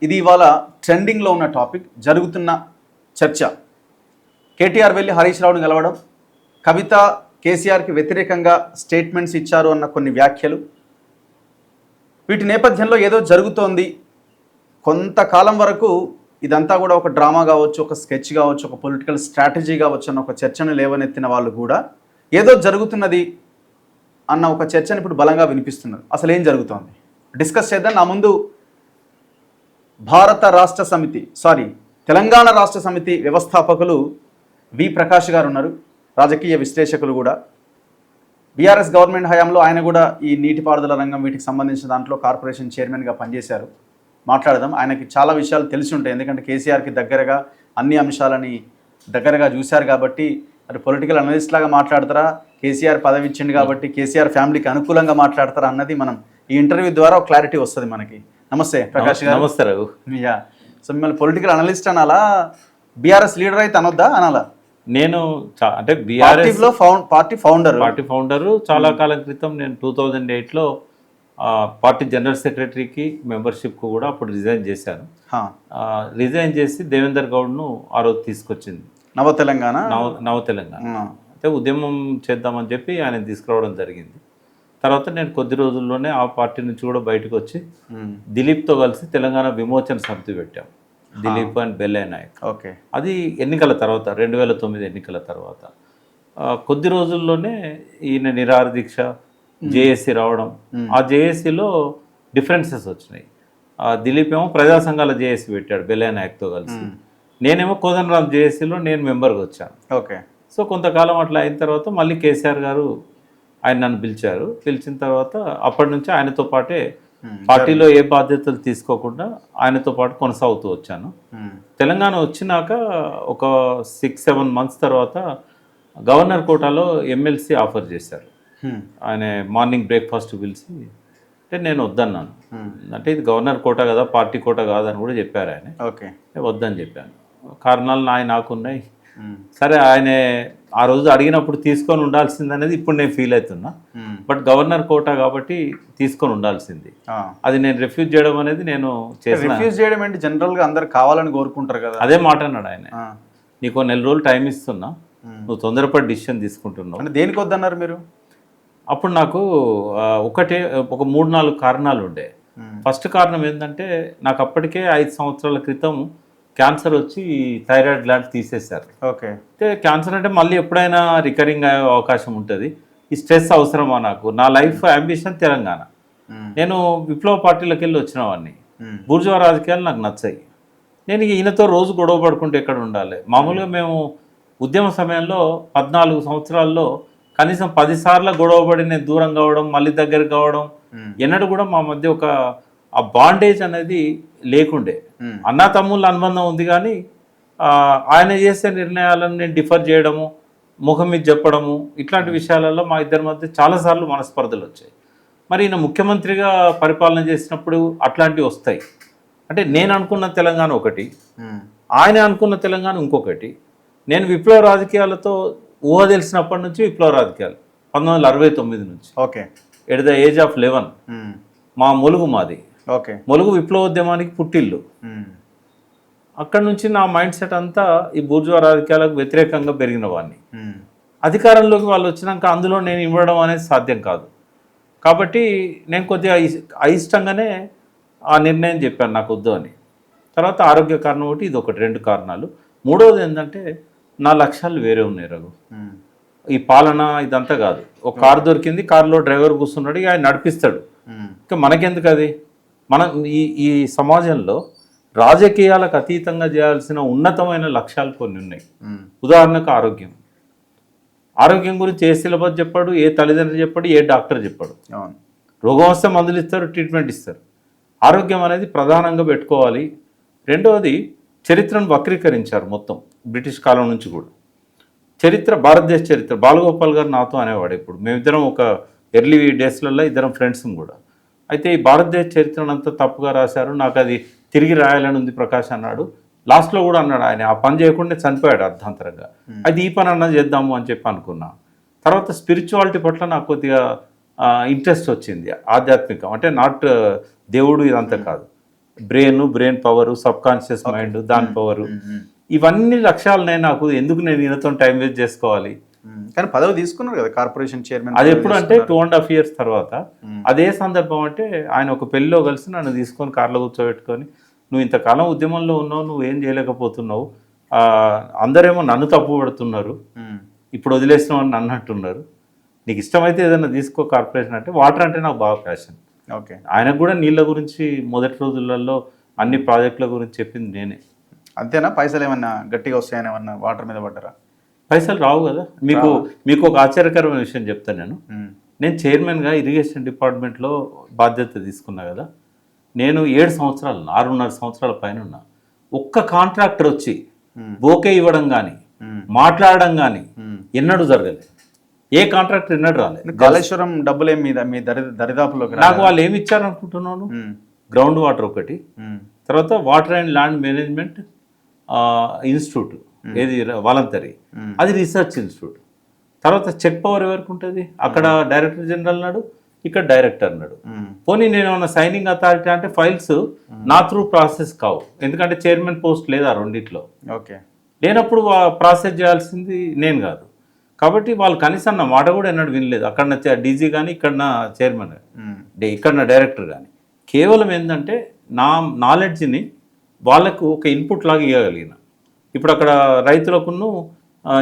ఇది ఇవాళ ట్రెండింగ్లో ఉన్న టాపిక్, జరుగుతున్న చర్చ. కేటీఆర్ వెళ్ళి హరీష్ రావుని కలవడం, కవిత కేసీఆర్కి వ్యతిరేకంగా స్టేట్మెంట్స్ ఇచ్చారు అన్న కొన్ని వ్యాఖ్యలు, వీటి నేపథ్యంలో ఏదో జరుగుతోంది. కొంతకాలం వరకు ఇదంతా కూడా ఒక డ్రామా కావచ్చు, ఒక స్కెచ్ కావచ్చు, ఒక పొలిటికల్ స్ట్రాటజీ కావచ్చు అన్న ఒక చర్చను లేవనెత్తిన వాళ్ళు కూడా ఏదో జరుగుతున్నది అన్న ఒక చర్చను ఇప్పుడు బలంగా వినిపిస్తున్నారు. అసలు ఏం జరుగుతోంది డిస్కస్ చేద్దాం. నా ముందు తెలంగాణ రాష్ట్ర సమితి వ్యవస్థాపకులు వి ప్రకాష్ గారు ఉన్నారు, రాజకీయ విశ్లేషకులు కూడా. బీఆర్ఎస్ గవర్నమెంట్ హయాంలో ఆయన కూడా ఈ నీటిపారుదల రంగం వీటికి సంబంధించిన దాంట్లో కార్పొరేషన్ చైర్మన్గా పనిచేశారు. మాట్లాడదాం. ఆయనకి చాలా విషయాలు తెలిసి ఉంటాయి, ఎందుకంటే కేసీఆర్కి దగ్గరగా అన్ని అంశాలని దగ్గరగా చూశారు కాబట్టి. మరి పొలిటికల్ అనలిస్ట్ లాగా మాట్లాడతారా, కేసీఆర్ పదవి ఇచ్చింది కాబట్టి కేసీఆర్ ఫ్యామిలీకి అనుకూలంగా మాట్లాడతారా అన్నది మనం ఈ ఇంటర్వ్యూ ద్వారా ఒక క్లారిటీ వస్తుంది మనకి. నమస్తే ప్రకాష్ గారు. నమస్తే రఘు. సో మిమ్మల్ని పొలిటికల్ అనలిస్ట్ అనాలా, బీఆర్ఎస్ లీడర్ అయితే అనొద్దా అనాలా? నేను అంటే బీఆర్ఎస్ పార్టీ ఫౌండర్ చాలా కాలం క్రితం నేను 2008లో పార్టీ జనరల్ సెక్రటరీకి మెంబర్షిప్కు కూడా అప్పుడు రిజైన్ చేశాను. రిజైన్ చేసి దేవేందర్ గౌడ్ను ఆ రోజు తీసుకొచ్చింది నవ తెలంగాణ. అయితే ఉద్యమం చేద్దామని చెప్పి ఆయన తీసుకురావడం జరిగింది. తర్వాత నేను కొద్ది రోజుల్లోనే ఆ పార్టీ నుంచి కూడా బయటకు వచ్చి దిలీప్తో కలిసి తెలంగాణ విమోచన సమితి పెట్టాం. దిలీప్ అండ్ బెల్లయ్య నాయక్. ఓకే. అది ఎన్నికల తర్వాత 2009 ఎన్నికల తర్వాత కొద్ది రోజుల్లోనే ఈయన నిరాహార దీక్ష జేఏసీ రావడం. ఆ జేఏసీలో డిఫరెన్సెస్ వచ్చినాయి. దిలీప్ ఏమో ప్రజా సంఘాల జేఏసీ పెట్టాడు బెల్లయ్య నాయక్తో కలిసి, నేనేమో కోదండరాం జేఏసీలో నేను మెంబర్గా వచ్చాను. ఓకే. సో కొంతకాలం అట్లా అయిన తర్వాత మళ్ళీ కేసీఆర్ గారు ఆయన నన్ను పిలిచారు. పిలిచిన తర్వాత అప్పటి నుంచి ఆయనతో పాటే పార్టీలో ఏ బాధ్యతలు తీసుకోకుండా ఆయనతో పాటు కొనసాగుతూ వచ్చాను. తెలంగాణ వచ్చినాక ఒక 6-7 మంత్స్ తర్వాత గవర్నర్ కోటాలో ఎమ్మెల్సీ ఆఫర్ చేశారు. ఆయన మార్నింగ్ బ్రేక్ఫాస్ట్ పిలిచి, అంటే నేను వద్దన్నాను. అంటే ఇది గవర్నర్ కోట కదా, పార్టీ కోట కాదని కూడా చెప్పారు ఆయన. ఓకే. వద్దని చెప్పాను. కారణాలు నాకున్నాయి. సరే, ఆయన ఆ రోజు అడిగినప్పుడు తీసుకొని ఉండాల్సిందనేది ఇప్పుడు నేను ఫీల్ అవుతున్నా. బట్ గవర్నర్ కోటా కాబట్టి తీసుకొని ఉండాల్సింది. అది నేను రిఫ్యూజ్ చేయడం అనేది నేను చేసిన. రిఫ్యూజ్ చేయడం అంటే జనరల్గా అందరు కావాలని కోరుకుంటారు కదా. అదే మాట అన్నాడు ఆయన. నీకు 1 నెల రోజులు టైం ఇస్తున్నా, నువ్వు తొందరపడి డిసిషన్ తీసుకుంటున్నావు. అంటే దేనికి వద్దన్నారు మీరు? అప్పుడు నాకు ఒక 3-4 కారణాలు ఉండే. ఫస్ట్ కారణం ఏంటంటే, నాకు అప్పటికే 5 సంవత్సరాల క్రితం క్యాన్సర్ వచ్చి థైరాయిడ్ గ్లాండ్ తీసేశారు. ఓకే. అంటే క్యాన్సర్ అంటే మళ్ళీ ఎప్పుడైనా రికరింగ్ అయ్యే అవకాశం ఉంటుంది. ఈ స్ట్రెస్ అవసరమా నాకు? నా లైఫ్ అంబిషన్ తెలంగాణ. నేను విప్లవ పార్టీలకు వెళ్ళి వచ్చిన వాడిని. బూర్జువా రాజకీయాలు నాకు నచ్చాయి. నేను ఈయనతో రోజు గొడవ పడుకుంటే ఎక్కడ ఉండాలి? మామూలుగా మేము ఉద్యమ సమయంలో 14 సంవత్సరాల్లో కనీసం 10 సార్లు గొడవ పడి నేను దూరం కావడం, మళ్ళీ దగ్గర కావడం, ఎన్నడూ కూడా మా మధ్య ఒక ఆ బాండేజ్ అనేది లేకుండే. అన్నా తమ్ముళ్ళ అనుబంధం ఉంది, కానీ ఆయన చేసే నిర్ణయాలను నేను డిఫర్ చేయడము, ముఖం మీద చెప్పడము, ఇట్లాంటి విషయాలలో మా ఇద్దరి మధ్య చాలాసార్లు మనస్పర్ధలు వచ్చాయి. మరి ఈయన ముఖ్యమంత్రిగా పరిపాలన చేసినప్పుడు అట్లాంటివి వస్తాయి. అంటే నేను అనుకున్న తెలంగాణ ఒకటి, ఆయన అనుకున్న తెలంగాణ ఇంకొకటి. నేను విప్లవ రాజకీయాలతో ఊహ తెలిసినప్పటి నుంచి విప్లవ రాజకీయాలు 1969 నుంచి. Okay. At the age of 11 మా ములుగు మాది. ఓకే. ములుగు విప్లవోద్యమానికి పుట్టిల్లు. అక్కడి నుంచి నా మైండ్ సెట్ అంతా ఈ బూర్జువా రాజకీయాలకు వ్యతిరేకంగా పెరిగిన వాడిని. అధికారంలోకి వాళ్ళు వచ్చినాక అందులో నేను ఇవ్వడం అనేది సాధ్యం కాదు. కాబట్టి నేను కొద్దిగా అయిష్టంగానే ఆ నిర్ణయం చెప్పాను నాకు వద్దు అని. తర్వాత ఆరోగ్య కారణం ఒకటి, ఇది ఒకటి, 2 కారణాలు. మూడవది ఏంటంటే, నా లక్ష్యాలు వేరే ఉన్నాయి రఘు. ఈ పాలన ఇదంతా కాదు. ఒక కారు దొరికింది, కారులో డ్రైవర్ కూర్చున్నాడు, ఆయన నడిపిస్తాడు. ఇంకా మనకెందుకు అది? మనం ఈ సమాజంలో రాజకీయాలకు అతీతంగా చేయాల్సిన ఉన్నతమైన లక్ష్యాలు కొన్ని ఉన్నాయి. ఉదాహరణకు ఆరోగ్యం గురించి ఏ సిలబస్ చెప్పాడు, ఏ తల్లిదండ్రులు చెప్పాడు, ఏ డాక్టర్ చెప్పాడు. రోగం వస్తే మందులు ఇస్తారు, ట్రీట్మెంట్ ఇస్తారు. ఆరోగ్యం అనేది ప్రధానంగా పెట్టుకోవాలి. రెండవది, చరిత్రను వక్రీకరించారు మొత్తం బ్రిటిష్ కాలం నుంచి కూడా. భారతదేశ చరిత్ర బాలగోపాల్ గారు నాతో అనేవాడు. ఇప్పుడు మేమిద్దరం ఒక ఎర్లీ డేస్లలో ఇద్దరం ఫ్రెండ్స్ కూడా. అయితే ఈ భారతదేశ చరిత్రనంతా తప్పుగా రాశారు, నాకు అది తిరిగి రాయాలని ఉంది ప్రకాష్ అన్నాడు. లాస్ట్లో కూడా అన్నాడు ఆయన, ఆ పని చేయకుండా చనిపోయాడు అర్ధాంతరంగా. అది ఈ పని అన్నది చేద్దాము అని చెప్పి అనుకున్నా. తర్వాత స్పిరిచువాలిటీ పట్ల నాకు కొద్దిగా ఇంట్రెస్ట్ వచ్చింది, ఆధ్యాత్మికం అంటే నాట్ దేవుడు ఇదంతా కాదు. Brain power, sub conscious mind దాని పవర్, ఇవన్నీ లక్ష్యాలనే నాకు ఎందుకు నేను ఈయనతో టైం వేస్ట్ చేసుకోవాలి. కానీ పదవి తీసుకున్నారు కదా కార్పొరేషన్ చైర్మన్. అది ఎప్పుడు అంటే 2.5 years తర్వాత. అదే సందర్భం అంటే ఆయన ఒక పెళ్ళిలో కలిసి నన్ను తీసుకొని కార్లో కూర్చోబెట్టుకొని, నువ్వు ఇంతకాలం ఉద్యమంలో ఉన్నావు, నువ్వు ఏం చేయలేకపోతున్నావు, అందరేమో నన్ను తప్పు పడుతున్నారు, ఇప్పుడు వదిలేసినావు అని నన్ను అంటున్నారు, నీకు ఇష్టమైతే ఏదైనా తీసుకో కార్పొరేషన్ అంటే. వాటర్ అంటే నాకు బాగా ప్యాషన్. ఓకే. ఆయనకు కూడా నీళ్ళ గురించి మొదటి రోజులలో అన్ని ప్రాజెక్టుల గురించి చెప్పింది నేనే. అంతేనా? పైసలు ఏమన్నా గట్టిగా వస్తాయని ఏమన్నా వాటర్ మీద పడ్డారా? పైసలు రావు కదా. మీకు ఒక ఆశ్చర్యకరమైన విషయం చెప్తాను. నేను చైర్మన్గా ఇరిగేషన్ డిపార్ట్మెంట్లో బాధ్యత తీసుకున్నా కదా. నేను 7 సంవత్సరాలు 6.5 సంవత్సరాల పైన ఉన్నా. ఒక్క కాంట్రాక్టర్ వచ్చి బోకే ఇవ్వడం కానీ మాట్లాడడం కానీ ఎన్నడూ జరగలేదు. ఏ కాంట్రాక్టర్ ఎన్నడూ రాలేదు. కాళేశ్వరం డబ్బులు ఏమి మీ దరిదాపులోకి నాకు వాళ్ళు ఏమి ఇచ్చారనుకుంటున్నాను, గ్రౌండ్ వాటర్ ఒకటి, తర్వాత water and land management institute, ఏది వాలంటరీ, అది రీసెర్చ్ ఇన్స్టిట్యూట్. తర్వాత చెక్ పవర్ ఎవరికి ఉంటుంది, అక్కడ డైరెక్టర్ జనరల్ నాడు, ఇక్కడ డైరెక్టర్ అన్నాడు. పోనీ నేను ఏమన్నా సైనింగ్ అథారిటీ అంటే ఫైల్స్ నా త్రూ ప్రాసెస్ కావు, ఎందుకంటే చైర్మన్ పోస్ట్ లేదా రెండిట్లో. ఓకే. లేనప్పుడు ప్రాసెస్ చేయాల్సింది నేను కాదు. కాబట్టి వాళ్ళు కనీసం నా మాట కూడా ఎన్నడూ వినలేదు. అక్కడ డీజీ కానీ, ఇక్కడ నా చైర్మన్, ఇక్కడ నా డైరెక్టర్ కానీ. కేవలం ఏంటంటే నా నాలెడ్జ్ని వాళ్ళకు ఒక ఇన్పుట్ లాగా ఇవ్వగలిగిన. ఇప్పుడు అక్కడ రైతులకును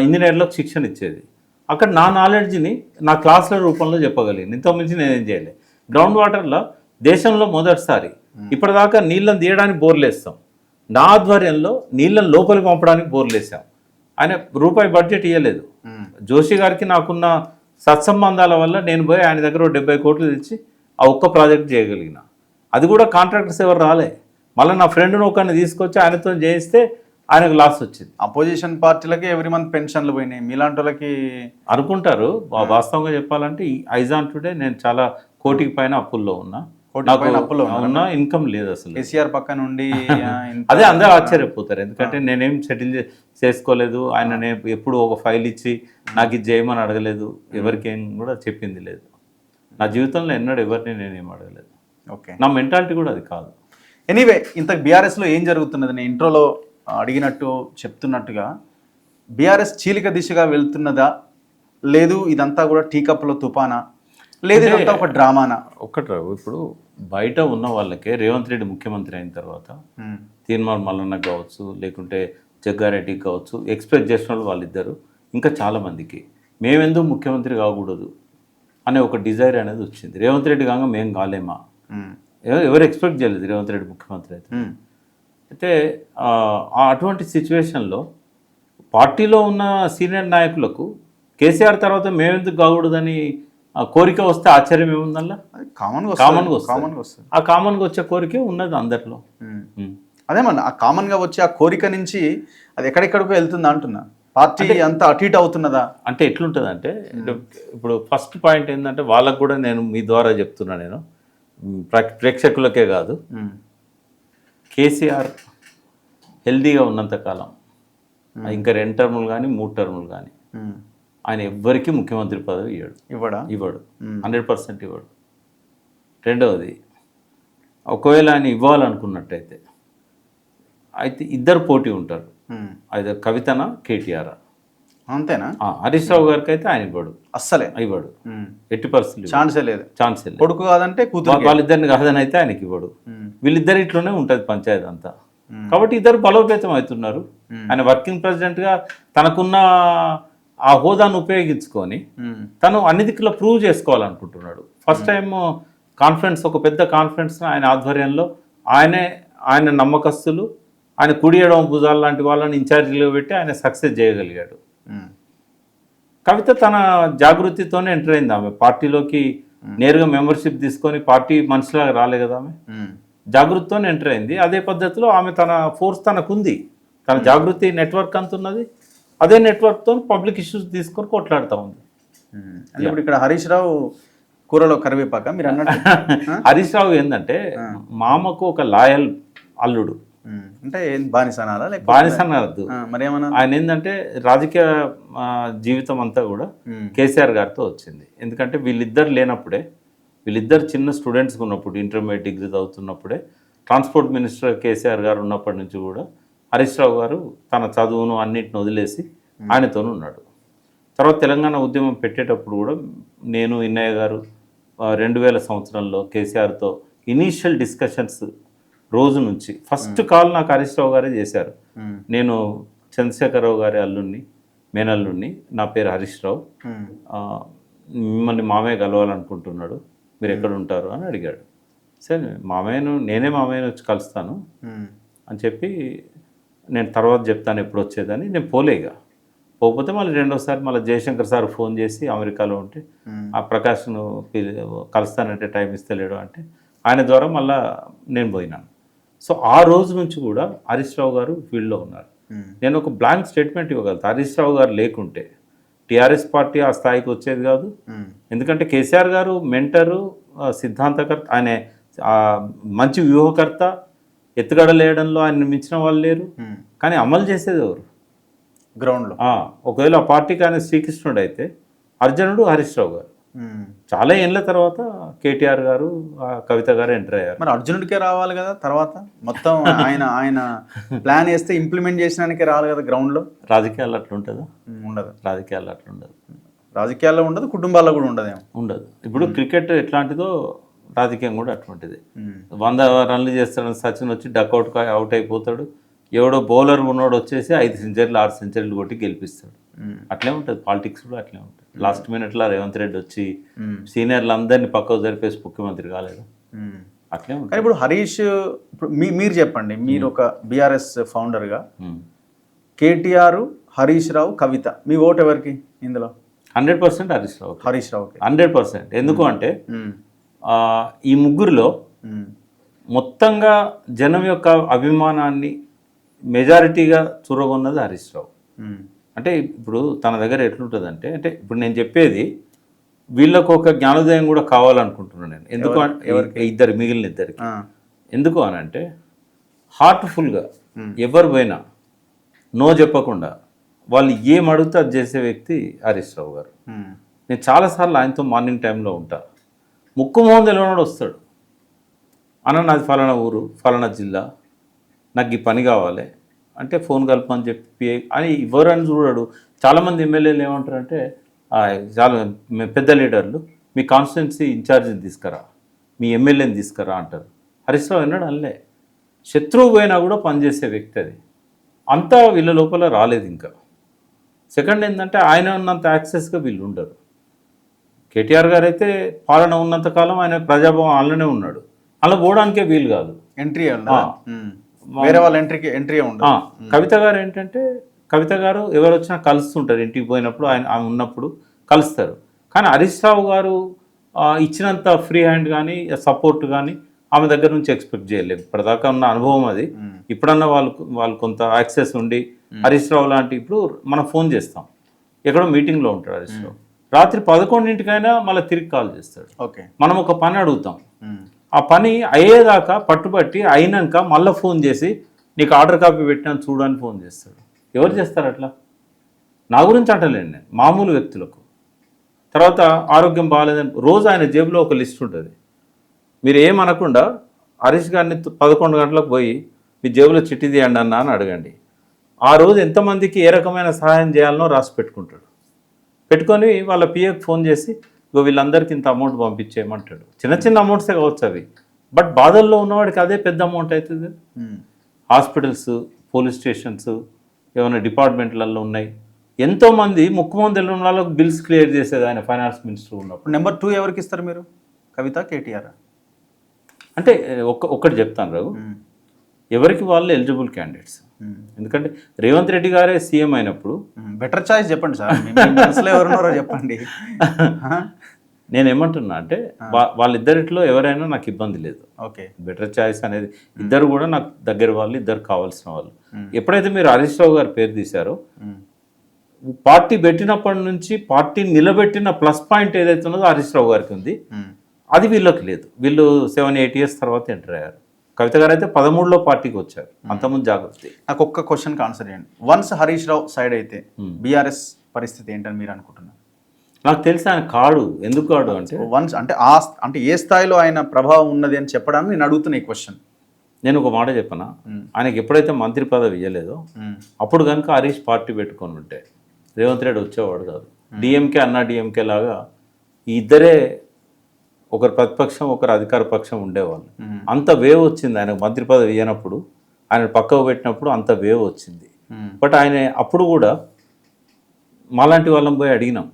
ఇంజనీర్లకు శిక్షణ ఇచ్చేది, అక్కడ నా నాలెడ్జ్ని నా క్లాసుల రూపంలో చెప్పగలిగింది. ఇంతకుమించి నేనేం చేయలేదు. గ్రౌండ్ వాటర్లో దేశంలో మొదటిసారి ఇప్పటిదాకా నీళ్ళని తీయడానికి బోర్లు వేస్తాం, నా ఆధ్వర్యంలో నీళ్ళని లోపలికి పంపడానికి బోర్లు వేసాం. ఆయన రూపాయి బడ్జెట్ ఇవ్వలేదు. జోషి గారికి నాకున్న సత్సంబంధాల వల్ల నేను పోయి ఆయన దగ్గర 70 కోట్లు తెచ్చి ఆ ఒక్క ప్రాజెక్ట్ చేయగలిగిన. అది కూడా కాంట్రాక్టర్స్ ఎవరు రాలే. మళ్ళీ నా ఫ్రెండ్ను ఒకరిని తీసుకొచ్చి ఆయనతో చేయిస్తే ఆయనకు లాస్ వచ్చింది. అపోజిషన్ పార్టీలకి ఎవ్రీ మంత్ పెన్షన్లు పోయినాయి, మీలాంటి వాళ్ళకి అనుకుంటారు. వాస్తవంగా చెప్పాలంటే ఐజాన్ టుడే నేను చాలా కోటికి పైన అప్పుల్లో ఉన్నా, ఉన్నా ఇన్కమ్ లేదు అసలు. కేసీఆర్ పక్క నుండి అదే అందరూ ఆశ్చర్యపోతారు, ఎందుకంటే నేనేం సెటిల్ చేసుకోలేదు. ఆయన ఎప్పుడు ఒక ఫైల్ ఇచ్చి నాకు ఇది చేయమని అడగలేదు, ఎవరికేం కూడా చెప్పింది లేదు. నా జీవితంలో ఎన్నడూ ఎవరిని నేనేం అడగలేదు. ఓకే. నా మెంటాలిటీ కూడా అది కాదు. ఎనీవే, ఇంత బీఆర్ఎస్లో ఏం జరుగుతున్నది? నేను ఇంట్రోలో అడిగినట్టు చెప్తున్నట్టుగా బీఆర్ఎస్ చీలిక దిశగా వెళ్తున్నదా, లేదు ఇదంతా కూడా టీ కప్లో తుపానా, లేదు ఇదంతా ఒక డ్రామానా? ఒక్కటి రావు. ఇప్పుడు బయట ఉన్న వాళ్ళకే రేవంత్ రెడ్డి ముఖ్యమంత్రి అయిన తర్వాత తీర్మాన్ మల్లన్నకు కావచ్చు, లేకుంటే జగ్గారెడ్డికి కావచ్చు, ఎక్స్ప్రెస్ చేసిన వాళ్ళిద్దరు, ఇంకా చాలామందికి మేమెందుకు ముఖ్యమంత్రి కాకూడదు అనే ఒక డిజైర్ అనేది వచ్చింది. రేవంత్ రెడ్డి కాగా మేము కాలేమా, ఎవరు ఎక్స్పెక్ట్ చేయలేదు రేవంత్ రెడ్డి ముఖ్యమంత్రి అయితే. అటువంటి సిచ్యువేషన్లో పార్టీలో ఉన్న సీనియర్ నాయకులకు కేసీఆర్ తర్వాత మేమెందుకు కాకూడదని కోరిక వస్తే ఆశ్చర్యం ఏముందల్లా? కామన్గా వస్తుంది. ఆ కామన్గా వచ్చే కోరికే ఉన్నది అందరిలో. అదేమన్నా ఆ కామన్గా వచ్చే ఆ కోరిక నుంచి అది ఎక్కడెక్కడికో వెళ్తుందా అంటున్నా. పార్టీ అంతా అటు ఇటు అవుతున్నదా అంటే ఎట్లుంటుంది అంటే, ఇప్పుడు ఫస్ట్ పాయింట్ ఏంటంటే వాళ్ళకు కూడా నేను మీ ద్వారా చెప్తున్నా, నేను ప్రేక్షకులకే కాదు, కేసీఆర్ హెల్దీగా ఉన్నంతకాలం ఇంకా 2 టర్ములు కానీ 3 టర్ములు కానీ ఆయన ఎవ్వరికీ ముఖ్యమంత్రి పదవి ఇవ్వడు 100% ఇవ్వడు. రెండవది, ఒకవేళ ఆయన ఇవ్వాలనుకున్నట్టయితే అయితే ఇద్దరు పోటీ ఉంటారు, అయితే కవితనా కేటీఆర్. అంతేనా? హరీష్ రావు గారికి అయితే ఆయన ఇవ్వడు, అస్సలే ఇవ్వడు, ఎట్టి పరిస్థితులు ఛాన్సే లేదు. కొడుకు కాదంటే కూతురు, వాళ్ళిద్దరిని కాదని అయితే ఆయనకి ఇవ్వడు. వీళ్ళిద్దరు ఇట్లోనే ఉంటుంది పంచాయతీ అంతా. కాబట్టి ఇద్దరు బలోపేతం అవుతున్నారు. ఆయన వర్కింగ్ ప్రెసిడెంట్గా తనకున్న ఆ హోదాను ఉపయోగించుకొని తను అన్ని దిక్కులో ప్రూవ్ చేసుకోవాలనుకుంటున్నాడు. ఫస్ట్ టైం కాన్ఫరెన్స్, ఒక పెద్ద కాన్ఫరెన్స్ ఆయన ఆధ్వర్యంలో ఆయన నమ్మకస్తులు, ఆయన కుడి ఎడమ భుజాలు లాంటి వాళ్ళని ఇన్ఛార్జీలో పెట్టి ఆయన సక్సెస్ చేయగలిగాడు. కవిత తన జాగృతితోనే ఎంటర్ అయింది. ఆమె పార్టీలోకి నేరుగా మెంబర్షిప్ తీసుకొని పార్టీ మనిషిలాగా రాలే కదా, ఆమె జాగృతితోనే ఎంటర్ అయింది. అదే పద్ధతిలో ఆమె తన ఫోర్స్ తనకుంది, తన జాగృతి నెట్వర్క్ అంతున్నది. అదే నెట్వర్క్తో పబ్లిక్ ఇష్యూస్ తీసుకొని కొట్లాడుతూ ఉంది. ఇప్పుడు ఇక్కడ హరీష్ రావు కూరలో కరివేపాక మీరు అన్నట్టు హరీష్ రావు ఏంటంటే మామకు ఒక లాయల్ అల్లుడు, అంటే బానిసనాలా? బానిసనద్దు, మరేమన్నా ఆయన ఏంటంటే రాజకీయ జీవితం అంతా కూడా కేసీఆర్ గారితో వచ్చింది. ఎందుకంటే వీళ్ళిద్దరు లేనప్పుడే, వీళ్ళిద్దరు చిన్న స్టూడెంట్స్గా ఉన్నప్పుడు, ఇంటర్మీడియట్ డిగ్రీ చదువుతున్నప్పుడే ట్రాన్స్పోర్ట్ మినిస్టర్ కేసీఆర్ గారు ఉన్నప్పటి నుంచి కూడా హరీష్ రావు గారు తన చదువును అన్నింటిని వదిలేసి ఆయనతోనే ఉన్నాడు. తర్వాత తెలంగాణ ఉద్యమం పెట్టేటప్పుడు కూడా నేను ఇన్నయ్య గారు 2000 సంవత్సరంలో కేసీఆర్తో ఇనీషియల్ డిస్కషన్స్ రోజు నుంచి ఫస్ట్ కాల్ నాకు హరీష్ రావు గారే చేశారు. నేను చంద్రశేఖరరావు గారి అల్లుడిని, మేనల్లుడిని, నా పేరు హరీష్ రావు, మిమ్మల్ని మామయ్య కలవాలనుకుంటున్నాడు, మీరు ఎక్కడ ఉంటారు అని అడిగాడు. సరే నేనే మామయ్యను వచ్చి కలుస్తాను అని చెప్పి నేను తర్వాత చెప్తాను ఎప్పుడు వచ్చేదని నేను పోలేగా. పోకపోతే మళ్ళీ రెండోసారి మళ్ళీ జయశంకర్ సార్ ఫోన్ చేసి అమెరికాలో ఉంటే ఆ ప్రకాష్ను కలుస్తానంటే టైం ఇస్తలేడు అంటే ఆయన ద్వారా మళ్ళీ నేను పోయినాను. సో ఆ రోజు నుంచి కూడా హరీష్ రావు గారు ఫీల్డ్లో ఉన్నారు. నేను ఒక బ్లాంక్ స్టేట్మెంట్ ఇవ్వగలుగుతాను, హరీష్ రావు గారు లేకుంటే టీఆర్ఎస్ పార్టీ ఆ స్థాయికి వచ్చేది కాదు. ఎందుకంటే కేసీఆర్ గారు మెంటరు, సిద్ధాంతకర్త, ఆయన మంచి వ్యూహకర్త, ఎత్తుగడలేయడంలో ఆయన మించిన వాళ్ళు లేరు. కానీ అమలు చేసేది ఎవరు గ్రౌండ్లో? ఒకవేళ ఆ పార్టీకి ఆయన శ్రీకృష్ణుడు అయితే అర్జునుడు హరీష్ రావు గారు. చాలా ఏళ్ళ తర్వాత కేటీఆర్ గారు, కవిత గారు ఎంటర్ అయ్యారు. మరి అర్జునుడికే రావాలి కదా తర్వాత, మొత్తం ఆయన ప్లాన్ వేస్తే ఇంప్లిమెంట్ చేసినానికే రావాలి కదా గ్రౌండ్లో. రాజకీయాల్లో అట్లా ఉంటుందా? ఉండదు. రాజకీయాల్లో అట్లా ఉండదు. రాజకీయాల్లో ఉండదు, కుటుంబాల్లో కూడా ఉండదేమో. ఉండదు. ఇప్పుడు క్రికెట్ ఎట్లాంటిదో రాజకీయం కూడా అటువంటిది. 100 రన్లు చేస్తాడని సచిన్ వచ్చి అవుట్ అయిపోతాడు, ఎవడో బౌలర్ ఉన్నోడు వచ్చేసి 5 సెంచరీలు 6 సెంచరీలు కొట్టి గెలిపిస్తాడు. అట్లే ఉంటుంది పాలిటిక్స్ కూడా, అట్లే ఉంటుంది. లాస్ట్ మినిట్లో రేవంత్ రెడ్డి వచ్చి సీనియర్లు అందరినీ పక్కకు జరిపేసి ముఖ్యమంత్రి కాలేదు, అట్లే ఉంటుంది. కానీ ఇప్పుడు హరీష్, ఇప్పుడు మీరు చెప్పండి, మీరు ఒక బీఆర్ఎస్ ఫౌండర్గా కేటీఆర్, హరీష్ రావు, కవిత, మీ ఓటు ఎవరికి ఇందులో? 100% హరీష్ రావు. హరీష్ రావు 100%. ఎందుకు అంటే ఈ ముగ్గురులో మొత్తంగా జనం యొక్క అభిమానాన్ని మెజారిటీగా చూరగొన్నది హరీష్ రావు. అంటే ఇప్పుడు తన దగ్గర ఎట్లుంటుందంటే, అంటే ఇప్పుడు నేను చెప్పేది వీళ్ళకు ఒక జ్ఞానోదయం కూడా కావాలనుకుంటున్నాను నేను. ఎందుకు మిగిలిన ఇద్దరికి ఎందుకు అని అంటే, హార్ట్ఫుల్గా ఎవరు పోయినా నో చెప్పకుండా వాళ్ళు ఏం అడిగితే అది చేసే వ్యక్తి హరీష్ రావు గారు. నేను చాలాసార్లు ఆయనతో మార్నింగ్ టైంలో ఉంటా, ముక్కు మొహం తెలియనాడు వస్తాడు, అన్న నాది ఫలానా ఊరు, ఫలానా జిల్లా, నాకు ఈ పని కావాలి అంటే ఫోన్ కలపని చెప్పి అని ఎవరని చూడాడు. చాలామంది ఎమ్మెల్యేలు ఏమంటారంటే, చాలా పెద్ద లీడర్లు, మీ కాన్స్టిట్యున్సీ ఇన్ఛార్జిని తీసుకురా, మీ ఎమ్మెల్యేని తీసుకురా అంటారు. హరీష్ రావు అన్నాడు అల్లే, శత్రువు పోయినా కూడా పనిచేసే వ్యక్తి. అది అంతా వీళ్ళ లోపల రాలేదు. ఇంకా సెకండ్ ఏంటంటే, ఆయన ఉన్నంత యాక్సెస్గా వీళ్ళు ఉండరు. కేటీఆర్ గారు అయితే పాలన ఉన్నంతకాలం ఆయన ప్రజాభవన్ వాళ్ళనే ఉన్నాడు, అలా పోవడానికే వీలు కాదు, ఎంట్రీ వేరే వాళ్ళ ఎంట్రీ ఉండదు. కవిత గారు ఏంటంటే, కవిత గారు ఎవరు వచ్చినా కలుస్తుంటారు, ఇంటికి పోయినప్పుడు ఆమె ఉన్నప్పుడు కలుస్తారు. కానీ హరీష్ రావు గారు ఇచ్చినంత ఫ్రీ హ్యాండ్ కానీ సపోర్ట్ కానీ ఆమె దగ్గర నుంచి ఎక్స్పెక్ట్ చేయలేము. ఇప్పటిదాకా ఉన్న అనుభవం అది. ఇప్పుడన్నా వాళ్ళు కొంత యాక్సెస్ ఉండి, హరీష్ రావు లాంటి, ఇప్పుడు మనం ఫోన్ చేస్తాం, ఎక్కడో మీటింగ్లో ఉంటాడు హరీష్ రావు, రాత్రి 11ంటికైనా మళ్ళీ తిరిగి కాల్ చేస్తాడు. మనం ఒక పని అడుగుతాం, ఆ పని అయ్యేదాకా పట్టుబట్టి అయినాక మళ్ళీ ఫోన్ చేసి నీకు ఆర్డర్ కాపీ పెట్టినాను చూడని ఫోన్ చేస్తాడు. ఎవరు చేస్తారు అట్లా? నా గురించి అంటలేండి నేను, మామూలు వ్యక్తులకు. తర్వాత ఆరోగ్యం బాగాలేదని రోజు ఆయన జేబులో ఒక లిస్ట్ ఉంటుంది. మీరు ఏమనకుండా హరీష్ గారిని 11 గంటలకు పోయి మీ జేబులో చిట్టి తీయండి అన్న అని అడగండి. ఆ రోజు ఎంతమందికి ఏ రకమైన సహాయం చేయాలనో రాసి పెట్టుకుంటాడు. పెట్టుకొని వాళ్ళ పిఏకి ఫోన్ చేసి వీళ్ళందరికీ ఇంత అమౌంట్ పంపించేయమంటాడు. చిన్న చిన్న అమౌంట్సే కావచ్చు అవి, బట్ బాధల్లో ఉన్నవాడికి అదే పెద్ద అమౌంట్ అవుతుంది. హాస్పిటల్స్, పోలీస్ స్టేషన్స్, ఏమైనా డిపార్ట్మెంట్లలో ఉన్నాయి, ఎంతోమంది ముఖ్యమంత్రి తెలియని వాళ్ళకు బిల్స్ క్లియర్ చేసేది ఆయన ఫైనాన్స్ మినిస్టర్ ఉన్నప్పుడు. నెంబర్ 2 ఎవరికి ఇస్తారు మీరు? కవిత, కేటీఆర్? అంటే ఒక్కటి చెప్తాను రావు, ఎవరికి వాళ్ళు ఎలిజిబుల్ క్యాండిడేట్స్. ఎందుకంటే రేవంత్ రెడ్డి గారే సీఎం అయినప్పుడు బెటర్ చాయిస్ చెప్పండి సార్, మనసులో ఎవరున్నారో చెప్పండి. నేనేమంటున్నా అంటే, వాళ్ళిద్దరిట్లో ఎవరైనా నాకు ఇబ్బంది లేదు. ఓకే, బెటర్ చాయిస్ అనేది ఇద్దరు కూడా నాకు దగ్గర వాళ్ళు, ఇద్దరు కావాల్సిన వాళ్ళు. ఎప్పుడైతే మీరు హరీష్ రావు గారు పేరు తీశారో, పార్టీ పెట్టినప్పటి నుంచి పార్టీ నిలబెట్టిన ప్లస్ పాయింట్ ఏదైతే ఉన్నదో హరీష్ రావు గారికి ఉంది, అది వీళ్ళకి లేదు. వీళ్ళు 7-8 ఇయర్స్ తర్వాత ఎంటర్ అయ్యారు. కవిత గారు అయితే 13లో పార్టీకి వచ్చారు, అంతకుముందు జాగ్రత్త. నాకు ఒక్క క్వశ్చన్కి ఆన్సర్ చేయండి. వన్స్ హరీష్ రావు సైడ్ అయితే బీఆర్ఎస్ పరిస్థితి ఏంటని మీరు అనుకుంటున్నారు? నాకు తెలిసి ఆయన కాడు. ఎందుకు కాడు అంటే, వన్స్ అంటే ఏ స్థాయిలో ఆయన ప్రభావం ఉన్నది అని చెప్పడానికి నేను అడుగుతున్నా ఈ క్వశ్చన్. నేను ఒక మాట చెప్పనా, ఆయనకి ఎప్పుడైతే మంత్రి పదవి ఇవ్వలేదో అప్పుడు కనుక హరీష్ పార్టీ పెట్టుకొని ఉంటే రేవంత్ రెడ్డి వచ్చేవాడు కాదు. డిఎంకే అన్నా డిఎంకే లాగా ఈ ఇద్దరే, ఒకరు ప్రతిపక్షం ఒకరు అధికార పక్షం ఉండేవాళ్ళు. అంత వేవ్ వచ్చింది ఆయనకు మంత్రి పదవి ఇవ్వనప్పుడు, ఆయన పక్కకు పెట్టినప్పుడు అంత వేవ్ వచ్చింది. బట్ ఆయన అప్పుడు కూడా మాలాంటి వాళ్ళని పోయి అడిగినాం,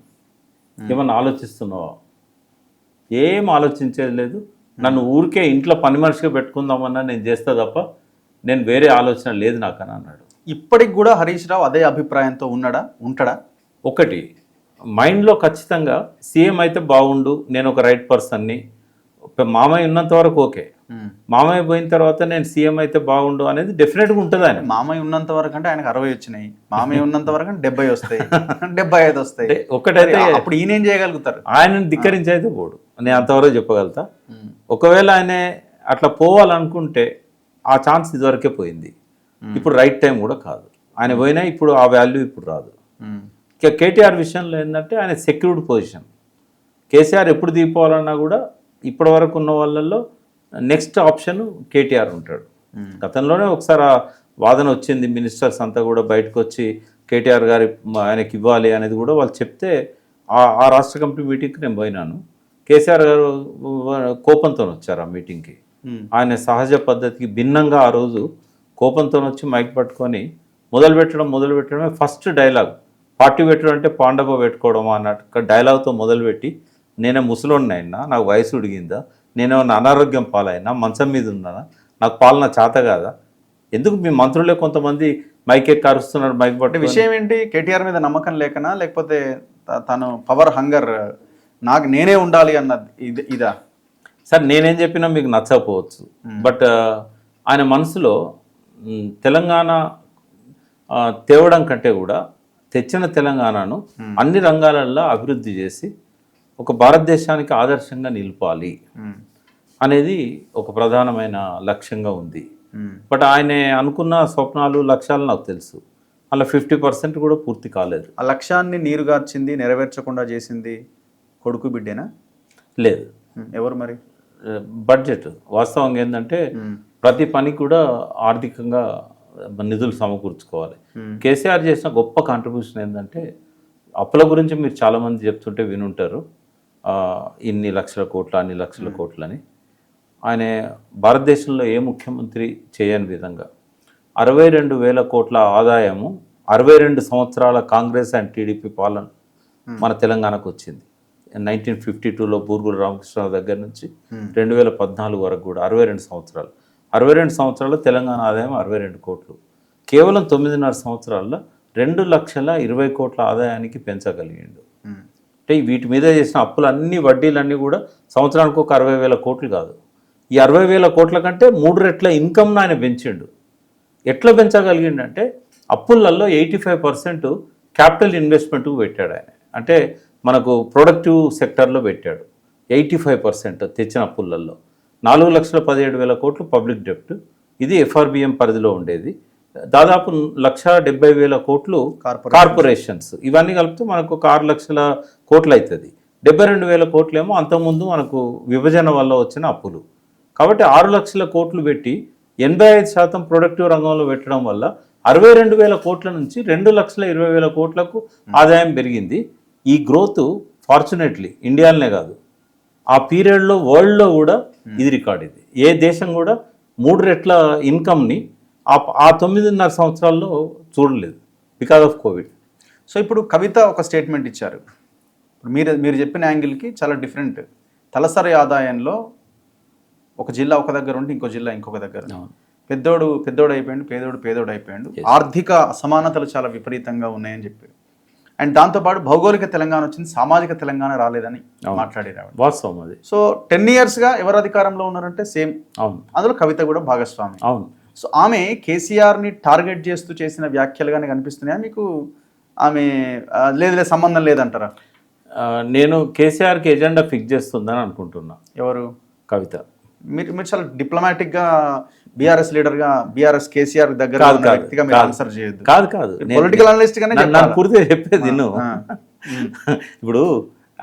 ఏమన్నా ఆలోచిస్తున్నావా? ఏం ఆలోచించేది లేదు, నన్ను ఊరికే ఇంట్లో పని మనిషిగా పెట్టుకుందామన్నా నేను చేస్తా తప్ప నేను వేరే ఆలోచన లేదు నాకు అని అన్నాడు. ఇప్పటికి కూడా హరీష్ రావు అదే అభిప్రాయంతో ఉంటాడా? ఒకటి మైండ్లో ఖచ్చితంగా సీఎం అయితే బాగుండు, నేను ఒక రైట్ పర్సన్ని, మామయ్య ఉన్నంత వరకు ఓకే, మామయ్య పోయిన తర్వాత నేను సీఎం అయితే బాగుండు అనేది డెఫినెట్గా ఉంటుంది. ఆయన మామయ్య ఉన్నంత వరకు అంటే ఆయనకు 60 వచ్చినాయి, మామయ్య ఉన్నంత వరకు అంటే 70 వస్తాయి, 75 వస్తాయి. ఒకటైతే అప్పుడు ఈయన ఏం చేయగలుగుతారు? ఆయనను ధిక్కరించి అయితే పోడు, నేను అంతవరకు చెప్పగలుగుతా. ఒకవేళ ఆయన అట్లా పోవాలనుకుంటే ఆ ఛాన్స్ ఇదివరకే పోయింది, ఇప్పుడు రైట్ టైం కూడా కాదు. ఆయన పోయినా ఇప్పుడు ఆ వాల్యూ ఇప్పుడు రాదు. ఇక కేటీఆర్ విషయంలో ఏంటంటే ఆయన సెక్యూర్డ్ పొజిషన్. కేసీఆర్ ఎప్పుడు దిగిపోవాలన్నా కూడా ఇప్పటి వరకు ఉన్న వాళ్ళల్లో నెక్స్ట్ ఆప్షన్ కేటీఆర్ ఉంటాడు. గతంలోనే ఒకసారి ఆ వాదన వచ్చింది, మినిస్టర్స్ అంతా కూడా బయటకు వచ్చి కేటీఆర్ గారి ఆయనకి ఇవ్వాలి అనేది కూడా వాళ్ళు చెప్తే ఆ రాష్ట్ర కమిటీ మీటింగ్కి నేను పోయినాను. కేసీఆర్ గారు కోపంతో వచ్చారు ఆ మీటింగ్కి. ఆయన సహజ పద్ధతికి భిన్నంగా ఆ రోజు కోపంతో వచ్చి మైక్ పట్టుకొని మొదలు పెట్టడమే ఫస్ట్ డైలాగ్. పార్టీ పెట్టడం అంటే పాండవ పెట్టుకోవడం అన్నట్టు డైలాగ్తో మొదలుపెట్టి, నేనే ముసలోడిని అయినా, నాకు వయసు ఉడిగిందా, నేనేమన్నా అనారోగ్యం పాలైనా, మంచం మీద ఉన్నానా, నాకు పాలన చేత కాదా, ఎందుకు మీ మంత్రులే కొంతమంది మైక్ ఎక్కి అరుస్తున్నారు, మైక్ పట్టి. విషయం ఏంటి? కేటీఆర్ మీద నమ్మకం లేకనా, లేకపోతే తను పవర్ హంగర్, నాకు నేనే ఉండాలి అన్నది ఇదా? సార్ నేనేం చెప్పినా మీకు నచ్చకపోవచ్చు, బట్ ఆయన మనసులో తెలంగాణ తేవడం కంటే కూడా తెచ్చిన తెలంగాణను అన్ని రంగాలలో అభివృద్ధి చేసి ఒక భారతదేశానికి ఆదర్శంగా నిలపాలి అనేది ఒక ప్రధానమైన లక్ష్యంగా ఉంది. బట్ ఆయన అనుకున్న స్వప్నాలు లక్ష్యాలు నాకు తెలుసు, అలా 50% కూడా పూర్తి కాలేదు. ఆ లక్ష్యాన్ని నీరుగార్చింది, నెరవేర్చకుండా చేసింది కొడుకు బిడ్డేనా? లేదు. ఎవరు మరి? బడ్జెట్ వాస్తవంగా ఏంటంటే ప్రతి పని కూడా ఆర్థికంగా నిధులు సమకూర్చుకోవాలి. కేసీఆర్ చేసిన గొప్ప కాంట్రిబ్యూషన్ ఏంటంటే, అప్పుల గురించి మీరు చాలామంది చెప్తుంటే వినుంటారు, ఇన్ని లక్షల కోట్ల అన్ని లక్షల కోట్లని. ఆయన భారతదేశంలో ఏ ముఖ్యమంత్రి చేయని విధంగా 62,000 కోట్ల ఆదాయము 62 సంవత్సరాల కాంగ్రెస్ అండ్ టీడీపీ పాలన మన తెలంగాణకు వచ్చింది. 1952లో బూర్గుల రామకృష్ణరావు దగ్గర నుంచి 2014 వరకు కూడా 62 సంవత్సరాల్లో తెలంగాణ ఆదాయం 62 కోట్లు. కేవలం 9.5 సంవత్సరాల్లో 2,20,000 కోట్ల ఆదాయానికి పెంచగలిగిండు. అంటే వీటి మీద చేసిన అప్పులన్నీ వడ్డీలన్నీ కూడా సంవత్సరానికి ఒక 60,000 కోట్లు కాదు, ఈ 60,000 కోట్ల కంటే 3 రెట్ల ఇన్కమ్ను ఆయన పెంచిండు. ఎట్లా పెంచగలిగిండంటే అప్పులలో 85% క్యాపిటల్ ఇన్వెస్ట్మెంట్కు పెట్టాడు ఆయన. అంటే మనకు ప్రొడక్టివ్ సెక్టర్లో పెట్టాడు 85% తెచ్చిన అప్పులలో. 4,17,000 కోట్లు పబ్లిక్ డెప్ట్, ఇది ఎఫ్ఆర్బిఎం పరిధిలో ఉండేది. దాదాపు 1,70,000 కోట్లు కార్పొరేషన్స్, ఇవన్నీ కలిపితే మనకు ఒక 6 లక్షల కోట్లు అవుతుంది. 72,000 కోట్లేమో అంతకుముందు మనకు విభజన వల్ల వచ్చిన అప్పులు. కాబట్టి 6 లక్షల కోట్లు పెట్టి 85% ప్రొడక్టివ్ రంగంలో పెట్టడం వల్ల 62,000 కోట్ల నుంచి 2,20,000 కోట్లకు ఆదాయం పెరిగింది. ఈ గ్రోత్ ఫార్చునేట్లీ ఇండియాలోనే కాదు, ఆ పీరియడ్లో వరల్డ్లో కూడా ఇది రికార్డ్. ఇది ఏ దేశం కూడా 3 రెట్ల ఇన్కమ్ని ఆ 9.5 సంవత్సరాల్లో చూడలేదు బికాజ్ ఆఫ్ కోవిడ్. సో ఇప్పుడు కవిత ఒక స్టేట్మెంట్ ఇచ్చారు, మీరు చెప్పిన యాంగిల్కి చాలా డిఫరెంట్. తలసరి ఆదాయంలో ఒక జిల్లా ఒక దగ్గర ఉంటే ఇంకో జిల్లా ఇంకొక దగ్గర, పెద్దోడు అయిపోయాడు, పేదోడు అయిపోయాడు, ఆర్థిక అసమానతలు చాలా విపరీతంగా ఉన్నాయని చెప్పారు. అండ్ దాంతోపాటు భౌగోళిక తెలంగాణ వచ్చింది, సామాజిక తెలంగాణ రాలేదని మాట్లాడారు. వాస్తవం అది. సో 10 yearsగా ఎవరు అధికారంలో ఉన్నారంటే సేమ్, అందులో కవిత కూడా భాగస్వామి. అవును. సో ఆమె కేసీఆర్ని టార్గెట్ చేస్తూ చేసిన వ్యాఖ్యలుగానే కనిపిస్తున్నాయా మీకు? ఆమె లేదు సంబంధం లేదంటారా? నేను కేసీఆర్కి ఎజెండా ఫిక్స్ చేస్తుందని అనుకుంటున్నా. ఎవరు? కవిత. మీరు చాలా డిప్లొమాటిక్గా బీఆర్ఎస్ లీడర్గా బీఆర్ఎస్ కేసీఆర్ దగ్గర వ్యక్తిగా మీరు ఆన్సర్ చేయొద్దు. కాదు పొలిటికల్ అనలిస్ట్ గానే పూర్తిగా చెప్పేది నిన్ను. ఇప్పుడు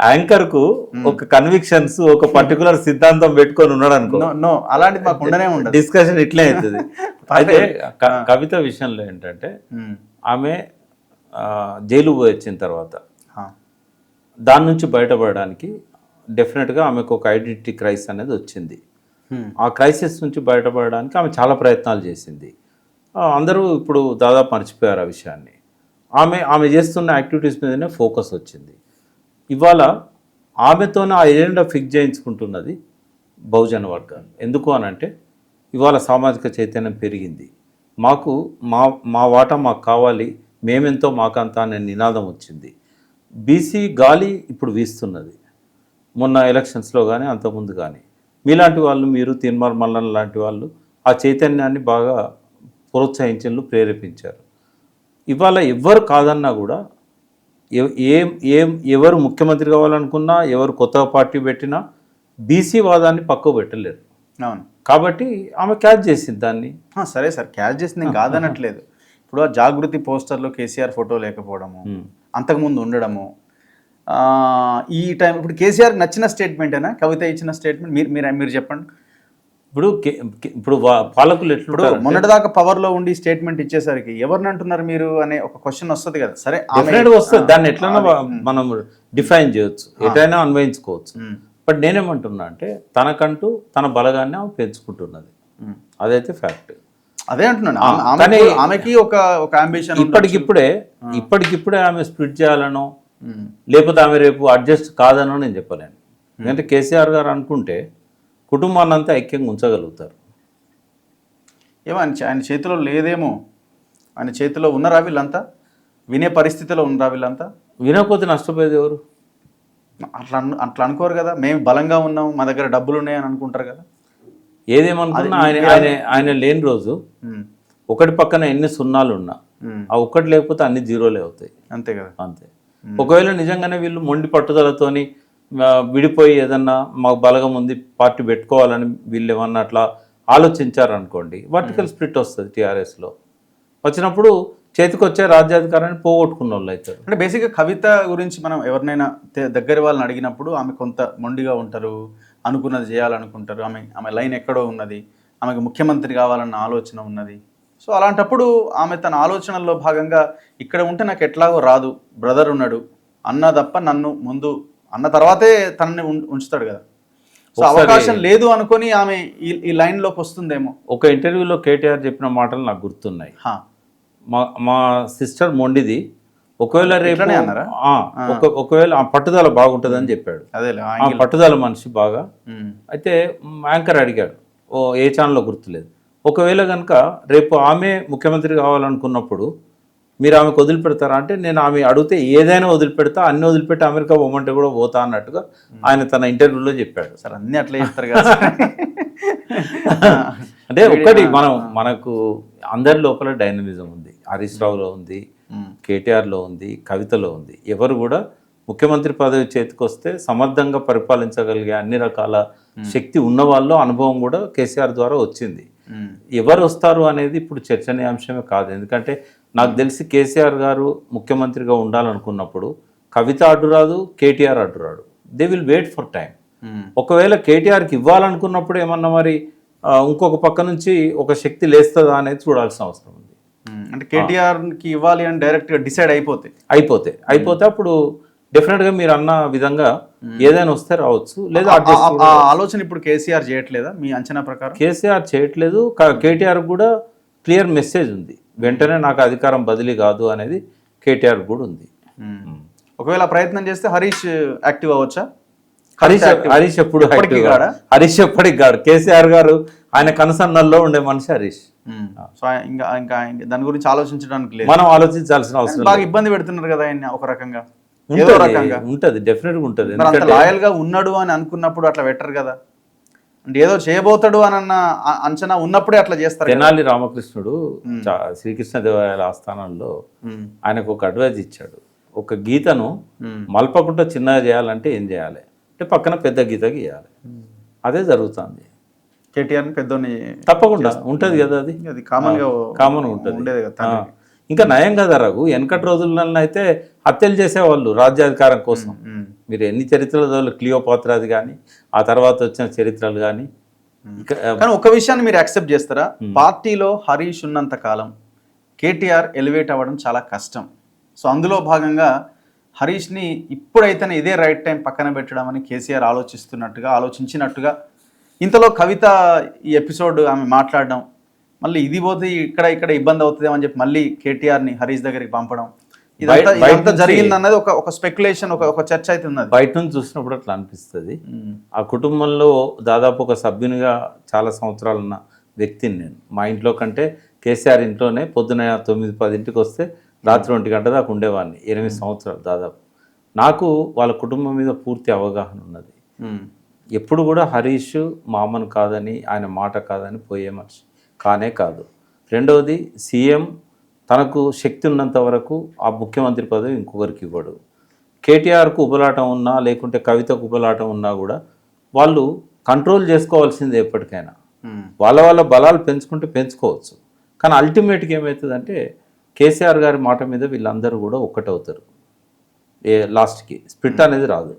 యాంకర్ కు ఒక కన్విక్షన్స్ ఒక పర్టికులర్ సిద్ధాంతం పెట్టుకొని ఉన్నాడు అనుకో, నో అలాంటిది మాకు ఉండనే ఉండదు. డిస్కషన్ ఇట్లే అవుతుంది. అయితే కవిత విషయంలో ఏంటంటే ఆమె జైలు పోయి వచ్చిన తర్వాత దాని నుంచి బయటపడడానికి డెఫినెట్గా ఆమెకు ఒక ఐడెంటిటీ క్రైసిస్ అనేది వచ్చింది. ఆ క్రైసిస్ నుంచి బయటపడడానికి ఆమె చాలా ప్రయత్నాలు చేసింది. అందరూ ఇప్పుడు దాదాపు మర్చిపోయారు ఆ విషయాన్ని. ఆమె చేస్తున్న యాక్టివిటీస్ మీదనే ఫోకస్ వచ్చింది. ఇవాళ ఆమెతోనే ఆ ఎజెండా ఫిక్స్ చేయించుకుంటున్నది బహుజన వర్గాలు. ఎందుకు అనంటే ఇవాళ సామాజిక చైతన్యం పెరిగింది. మాకు మా వాటా మాకు కావాలి, మేమెంతో మాకంతా అనే నినాదం వచ్చింది. బీసీ గాలి ఇప్పుడు వీస్తున్నది. మొన్న ఎలక్షన్స్లో కానీ అంతకుముందు కానీ మీలాంటి వాళ్ళు, మీరు తీన్మార్ మల్లన్న లాంటి వాళ్ళు ఆ చైతన్యాన్ని బాగా ప్రోత్సహించారు, ప్రేరేపించారు. ఇవాళ ఎవ్వరు కాదన్నా కూడా ఎవరు ముఖ్యమంత్రి కావాలనుకున్నా, ఎవరు కొత్త పార్టీ పెట్టినా బీసీ వాదాన్ని పక్కకు పెట్టలేరు. అవును, కాబట్టి ఆమె క్యాచ్ చేసింది దాన్ని. సరే సార్, క్యాచ్ చేసింది నేను కాదనట్లేదు. ఇప్పుడు ఆ జాగృతి పోస్టర్లో కేసీఆర్ ఫోటో లేకపోవడము, అంతకుముందు ఉండడము, ఈ టైం ఇప్పుడు కేసీఆర్ నచ్చిన స్టేట్మెంటేనా కవిత ఇచ్చిన స్టేట్మెంట్? మీరు చెప్పండి. ఇప్పుడు పాలకులు ఇప్పుడు మొన్నటిదాకా పవర్లో ఉండి స్టేట్మెంట్ ఇచ్చేసరికి ఎవరిని అంటున్నారు మీరు అనే ఒక క్వశ్చన్ వస్తుంది కదా. సరే వస్తుంది, దాన్ని ఎట్లైనా మనం డిఫైన్ చేయొచ్చు, ఎటైనా అన్వయించుకోవచ్చు. బట్ నేనేమంటున్నా అంటే తనకంటూ తన బలగాన్ని ఆమె పెంచుకుంటున్నది, అదైతే ఫ్యాక్ట్. అదే అంటున్నాను. ఆమెకి ఒక అంబిషన్ ఇప్పటికిప్పుడే ఆమె స్ప్లిట్ చేయాలనో లేకపోతే ఆమె రేపు అడ్జస్ట్ కాదనో నేను చెప్పలేను. ఎందుకంటే కేసీఆర్ గారు అనుకుంటే కుటుంబాన్ని అంతా ఐక్యంగా ఉంచగలుగుతారు. ఏమో ఆయన చేతిలో లేదేమో, ఆయన చేతిలో ఉన్నారా వీళ్ళంతా? వినే పరిస్థితిలో ఉన్నారా వీళ్ళంతా? వినకపోతే నష్టపోయేది ఎవరు? అట్లా అనుకోరు కదా. మేము బలంగా ఉన్నాం, మా దగ్గర డబ్బులు ఉన్నాయని అనుకుంటారు కదా. ఏదేమనుకున్నా ఆయన లేని రోజు ఒకటి పక్కన ఎన్ని సున్నాలు ఉన్నా ఆ ఒక్కటి లేకపోతే అన్ని జీరోలే అవుతాయి. అంతే కదా. అంతే. ఒకవేళ నిజంగానే వీళ్ళు మొండి పట్టుదలతోని విడిపోయి ఏదన్నా మాకు బలగం ఉంది పార్టీ పెట్టుకోవాలని వీళ్ళు ఏమన్నా అట్లా ఆలోచించారనుకోండి, వర్టికల్ స్ప్లిట్ వస్తుంది. టీఆర్ఎస్లో వచ్చినప్పుడు చేతికొచ్చే రాజ్యాధికారాన్ని పోగొట్టుకున్న వాళ్ళు అవుతారు. అంటే బేసిక్గా కవిత గురించి మనం ఎవరినైనా దగ్గర వాళ్ళని అడిగినప్పుడు ఆమె కొంత మొండిగా ఉంటారు, అనుకున్నది చేయాలనుకుంటారు, ఆమె లైన్ ఎక్కడో ఉన్నది, ఆమెకు ముఖ్యమంత్రి కావాలన్న ఆలోచన ఉన్నది. సో అలాంటప్పుడు ఆమె తన ఆలోచనల్లో భాగంగా ఇక్కడ ఉంటే నాకు ఎట్లాగో రాదు, బ్రదర్ ఉన్నాడు అన్న తప్ప నన్ను ముందు అన్న తర్వాతే తనని ఉంచుతాడు కదా. సో అవకాశం లేదు అనుకొని ఆమె ఈ లైన్లోకి వస్తుందేమో. ఒక ఇంటర్వ్యూలో కేటీఆర్ చెప్పిన మాటలు నాకు గుర్తున్నాయి. మా సిస్టర్ మొండిది, ఒకవేళ రేపు ఒకవేళ ఆ పట్టుదల బాగుంటుందని చెప్పాడు. ఆ పట్టుదల మనిషి బాగా. అయితే యాంకర్ అడిగాడు, ఏ ఛానల్లో గుర్తులేదు, ఒకవేళ కనుక రేపు ఆమె ముఖ్యమంత్రి కావాలనుకున్నప్పుడు మీరు ఆమెకు వదిలిపెడతారా అంటే, నేను ఆమె అడిగితే ఏదైనా వదిలిపెడతా, అన్ని వదిలిపెట్టి అమెరికా పోమంటే కూడా పోతా అన్నట్టుగా ఆయన తన ఇంటర్వ్యూలో చెప్పాడు. సార్ అన్ని అట్లా చెప్తారు కదా. అంటే ఒక్కటి మనకు అందరి లోపల డైనమిజం ఉంది. హరీష్ రావులో ఉంది, కేటీఆర్లో ఉంది, కవితలో ఉంది. ఎవరు కూడా ముఖ్యమంత్రి పదవి చేతికొస్తే సమర్థంగా పరిపాలించగలిగే అన్ని రకాల శక్తి ఉన్న వాళ్ళు, అనుభవం కూడా కేసీఆర్ ద్వారా వచ్చింది. ఎవరు వస్తారు అనేది ఇప్పుడు చర్చనీయాంశమే కాదు. ఎందుకంటే నాకు తెలిసి కేసీఆర్ గారు ముఖ్యమంత్రిగా ఉండాలనుకున్నప్పుడు కవిత అడ్డురాదు, కేటీఆర్ అడ్డురాడు. They will wait for time. ఒకవేళ కేటీఆర్కి ఇవ్వాలనుకున్నప్పుడు ఏమన్నా మరి ఇంకొక పక్క నుంచి ఒక శక్తి లేస్తుందా అనేది చూడాల్సిన అవసరం ఉంది. అంటే కేటీఆర్కి ఇవ్వాలి అని డైరెక్ట్గా డిసైడ్ అయిపోతే అప్పుడు డెఫినెట్గా మీరు అన్న విధంగా ఏదైనా వస్తే రావచ్చు, లేదా ఆలోచన ఇప్పుడు కేసీఆర్ చేయట్లేదా మీ అంచనా ప్రకారం? కేసీఆర్ చేయట్లేదు. కేటీఆర్ కూడా క్లియర్ మెసేజ్ ఉంది, వెంటనే నాకు అధికారం బదిలీ కాదు అనేది కేటీఆర్ కూడా ఉంది. ఒకవేళ ప్రయత్నం చేస్తే హరీష్ యాక్టివ్ అవ్వచ్చా? హరీష్ ఎప్పటికి కాడు. కేసీఆర్ గారు ఆయన కనసన్నల్లో ఉండే మనిషి హరీష్. సో ఇంకా దాని గురించి ఆలోచించడానికి లేదు, మనం ఆలోచించాల్సిన అవసరం. బాగా ఇబ్బంది పెడుతున్నారు కదా ఆయన ఒక రకంగా. ఉంటుంది, డెఫినెట్గా ఉంటుంది. లాయల్ గా ఉన్నాడు అని అనుకున్నప్పుడు అట్లా పెట్టరు కదా. అంటే ఏదో చేయబోతాడు అని అంచనా ఉన్నప్పుడే అట్లా చేస్తారు. తెనాలి రామకృష్ణుడు శ్రీకృష్ణదేవరాయల ఆస్థానంలో ఆయనకు ఒక అడ్వైజ్ ఇచ్చాడు. ఒక గీతను మల్పకుండా చిన్నగా చేయాలంటే ఏం చేయాలి అంటే పక్కన పెద్ద గీత గీయాలి. అదే జరుగుతుంది. కేటీఆర్ పెద్దోని తప్పకుండా ఉంటుంది కదా, అది కామన్ ఉంటుంది. ఇంకా నయం కదా రఘు, వెనకటి రోజుల్లో అయితే హత్యలు చేసేవాళ్ళు రాజ్యాధికారం కోసం. మీరు ఎన్ని చరిత్రలు క్లియోపాత్రాది కానీ ఆ తర్వాత వచ్చిన చరిత్రలు కానీ. కానీ ఒక విషయాన్ని మీరు యాక్సెప్ట్ చేస్తారా, పార్టీలో హరీష్ ఉన్నంత కాలం కేటీఆర్ ఎలివేట్ అవ్వడం చాలా కష్టం. సో అందులో భాగంగా హరీష్ని ఇప్పుడైతేనే ఇదే రైట్ టైం పక్కన పెట్టడం అని కేసీఆర్ ఆలోచించినట్టుగా ఇంతలో కవిత ఈ ఎపిసోడ్ ఆమె మాట్లాడడం, మళ్ళీ ఇది పోతే ఇక్కడ ఇబ్బంది అవుతుందేమో అని చెప్పి మళ్ళీ కేటీఆర్ని హరీష్ దగ్గరికి పంపడం, ఇదంతా జరిగింది అన్నది ఒక స్పెక్యులేషన్, ఒక చర్చ అయితే ఉన్నది. బయట నుంచి చూసినప్పుడు అట్లా అనిపిస్తుంది. ఆ కుటుంబంలో దాదాపు ఒక సభ్యునిగా చాలా సంవత్సరాలు ఉన్న వ్యక్తిని నేను. మా ఇంట్లో కంటే కేసీఆర్ ఇంట్లోనే పొద్దున 9-10 వస్తే రాత్రి 1 గంట దాకా ఉండేవాడిని 8 సంవత్సరాలు దాదాపు. నాకు వాళ్ళ కుటుంబం మీద పూర్తి అవగాహన ఉన్నది. ఎప్పుడు కూడా హరీష్ మామను కాదని, ఆయన మాట కాదని పోయే మనిషి కానే కాదు. రెండవది, సీఎం తనకు శక్తి ఉన్నంత వరకు ఆ ముఖ్యమంత్రి పదవి ఇంకొకరికి ఇవ్వడు. కేటీఆర్కు ఉపలాటం ఉన్నా లేకుంటే కవితకు ఉపలాటం ఉన్నా కూడా వాళ్ళు కంట్రోల్ చేసుకోవాల్సిందే ఎప్పటికైనా. వాళ్ళ బలాలు పెంచుకోవచ్చు. కానీ అల్టిమేట్గా ఏమవుతుందంటే కేసీఆర్ గారి మాట మీద వీళ్ళందరూ కూడా ఒక్కటవుతారు. లాస్ట్కి స్ప్లిట్ అనేది రాదు,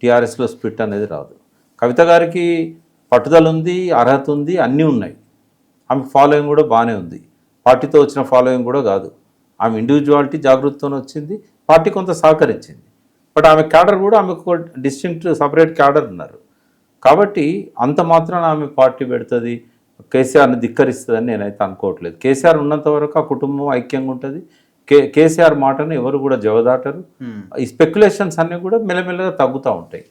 టీఆర్ఎస్లో స్ప్లిట్ అనేది రాదు. కవిత గారికి పట్టుదల ఉంది, అర్హత ఉంది, అన్నీ ఉన్నాయి. ఆమె ఫాలోయింగ్ కూడా బాగానే ఉంది. పార్టీతో వచ్చిన ఫాలోయింగ్ కూడా కాదు, ఆమె ఇండివిజువాలిటీ జాగృతితోనే వచ్చింది. పార్టీ కొంత సహకరించింది. బట్ ఆమె క్యాడర్ కూడా ఆమెకు డిస్టింక్ట్ సపరేట్ క్యాడర్ ఉన్నారు. కాబట్టి అంత మాత్రాన ఆమె పార్టీ పెడుతుంది, కేసీఆర్ని ధిక్కరిస్తుందని నేనైతే అనుకోవట్లేదు. కేసీఆర్ ఉన్నంత వరకు ఆ కుటుంబం ఐక్యంగా ఉంటుంది. కేసీఆర్ మాటను ఎవరు కూడా జవదాటరు. ఈ స్పెక్యులేషన్స్ అన్నీ కూడా మెల్లమెల్లగా తగ్గుతూ ఉంటాయి.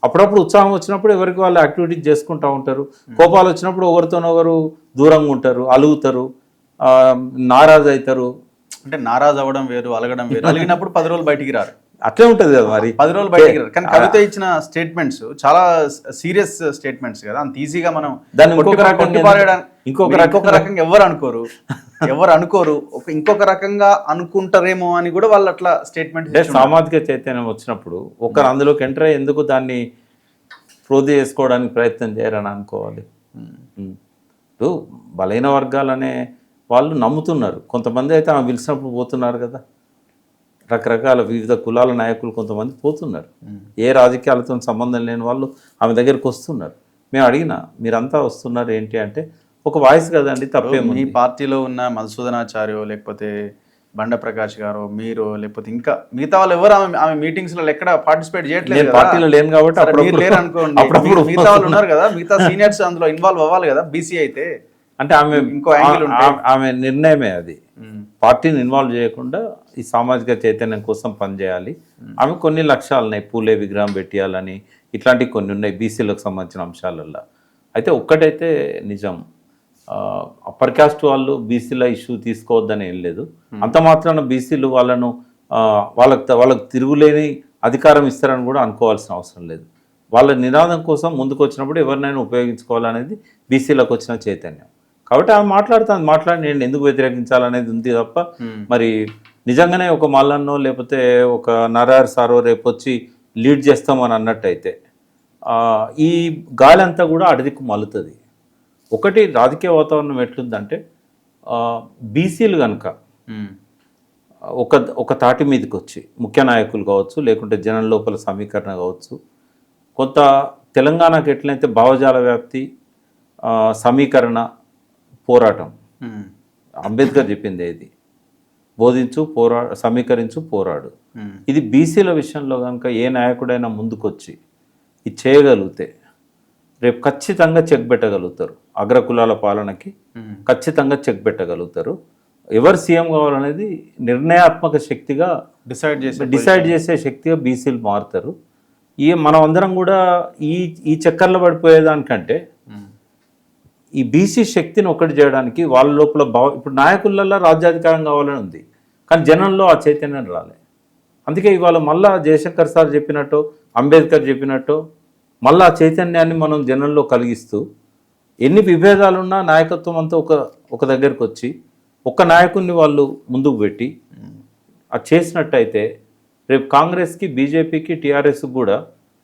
అప్పుడప్పుడు ఉత్సాహం వచ్చినప్పుడు ఎవరికి వాళ్ళు యాక్టివిటీస్ చేసుకుంటూ ఉంటారు. కోపాలు వచ్చినప్పుడు ఒకరితోనొకరు దూరంగా ఉంటారు, అలుగుతారు, నారాజు అవుతారు. అంటే నారాజు అవ్వడం వేరు, అలగడం వేరు. అలిగినప్పుడు 10 రోజులు బయటికి రారు, అట్లే ఉంటుంది కదా మరి. 10 రోజులు బయటికి రారు. కానీ కవిత ఇచ్చిన స్టేట్మెంట్స్ చాలా సీరియస్ స్టేట్మెంట్స్ కదా, అంత ఈజీగా మనం దాన్ని ఇంకొక రకంగా ఎవరు అనుకోరు, ఇంకొక రకంగా అనుకుంటారేమో అని కూడా వాళ్ళు అట్లా స్టేట్మెంట్. సామాజిక చైతన్యం వచ్చినప్పుడు ఒకరు అందులోకి ఎంటర్ అయ్యి ఎందుకు దాన్ని ప్రోధి చేసుకోవడానికి ప్రయత్నం చేయరని అనుకోవాలి. ఇప్పుడు బలైన వర్గాలనే వాళ్ళు నమ్ముతున్నారు. కొంతమంది అయితే ఆమె పిలిచినప్పుడు పోతున్నారు కదా, రకరకాల వివిధ కులాల నాయకులు కొంతమంది పోతున్నారు. ఏ రాజకీయాలతో సంబంధం లేని వాళ్ళు ఆమె దగ్గరికి వస్తున్నారు. మేము అడిగినా మీరంతా వస్తున్నారు ఏంటి అంటే, ఒక వాయిస్ కదండి, తప్పేమో. మీ పార్టీలో ఉన్న మధుసూదనాచార్యో లేకపోతే బండ ప్రకాష్ గారు, మీరు లేకపోతే ఇంకా మిగతా వాళ్ళు ఎవరు ఆమె మీటింగ్స్ లో ఎక్కడ పార్టిసిపేట్ చేయట్లేదు. పార్టీలో లేను కాబట్టి లేరు అనుకోండి, మిగతా వాళ్ళు ఉన్నారు కదా, మిగతా సీనియర్స్ అందులో ఇన్వాల్వ్ అవ్వాలి కదా. బీసీ అయితే అంటే ఆమె నిర్ణయమే అది. పార్టీని ఇన్వాల్వ్ చేయకుండా ఈ సామాజిక చైతన్యం కోసం పనిచేయాలి. ఆమె కొన్ని లక్ష్యాలు ఉన్నాయి, పూలే విగ్రహం పెట్టేయాలని, ఇట్లాంటివి కొన్ని ఉన్నాయి బీసీలకు సంబంధించిన అంశాలల్లో. అయితే ఒక్కటైతే నిజం, అప్పర్ కాస్ట్ వాళ్ళు బీసీల ఇష్యూ తీసుకోవద్దని ఏం లేదు. అంత మాత్రాన బీసీలు వాళ్ళకు తిరుగులేని అధికారం ఇస్తారని కూడా అనుకోవాల్సిన అవసరం లేదు. వాళ్ళ నినాదం కోసం ముందుకు వచ్చినప్పుడు ఎవరినైనా ఉపయోగించుకోవాలనేది బీసీలకు వచ్చిన చైతన్యం. కాబట్టి ఆమె మాట్లాడి నేను ఎందుకు వ్యతిరేకించాలనేది ఉంది తప్ప, మరి నిజంగానే ఒక మల్లన్నో లేకపోతే ఒక నరహర్ సారో రేపు వచ్చి లీడ్ చేస్తామని అన్నట్టయితే ఈ గాలి అంతా కూడా అడిదిక్కు మల్లుతుంది. ఒకటి, రాజకీయ వాతావరణం ఎట్లుందంటే బీసీలు కనుక ఒక తాటి మీదకి వచ్చి ముఖ్య నాయకులు కావచ్చు, లేకుంటే జనం లోపల సమీకరణ కావచ్చు, కొంత తెలంగాణకు ఎట్లయితే భావజాల వ్యాప్తి, సమీకరణ, పోరాటం, అంబేద్కర్ చెప్పింది ఇది, బోధించు, సమీకరించు, పోరాడు. ఇది బీసీల విషయంలో కనుక ఏ నాయకుడైనా ముందుకొచ్చి ఇది చేయగలిగితే రేపు ఖచ్చితంగా చెక్ పెట్టగలుగుతారు. అగ్రకులాల పాలనకి ఖచ్చితంగా చెక్ పెట్టగలుగుతారు. ఎవరు సీఎం కావాలనేది నిర్ణయాత్మక శక్తిగా డిసైడ్ చేసే శక్తిగా బీసీలు మారుతారు. మనం అందరం కూడా ఈ చక్కర్లో పడిపోయేదానికంటే ఈ బీసీ శక్తిని ఒకటి చేయడానికి వాళ్ళ లోపల ఇప్పుడు నాయకులలో రాజ్యాధికారం కావాలని ఉంది, కానీ జనంలో ఆ చైతన్యం రాలే. అందుకే ఇవాళ మళ్ళా జయశంకర్ సార్ చెప్పినట్టు, అంబేద్కర్ చెప్పినట్టు మళ్ళీ ఆ చైతన్యాన్ని మనం జనంలో కలిగిస్తూ, ఎన్ని విభేదాలున్నా నాయకత్వం అంతా ఒక దగ్గరికి వచ్చి ఒక నాయకుడిని వాళ్ళు ముందుకు పెట్టి అది చేసినట్టయితే రేపు కాంగ్రెస్కి, బీజేపీకి, టీఆర్ఎస్కి కూడా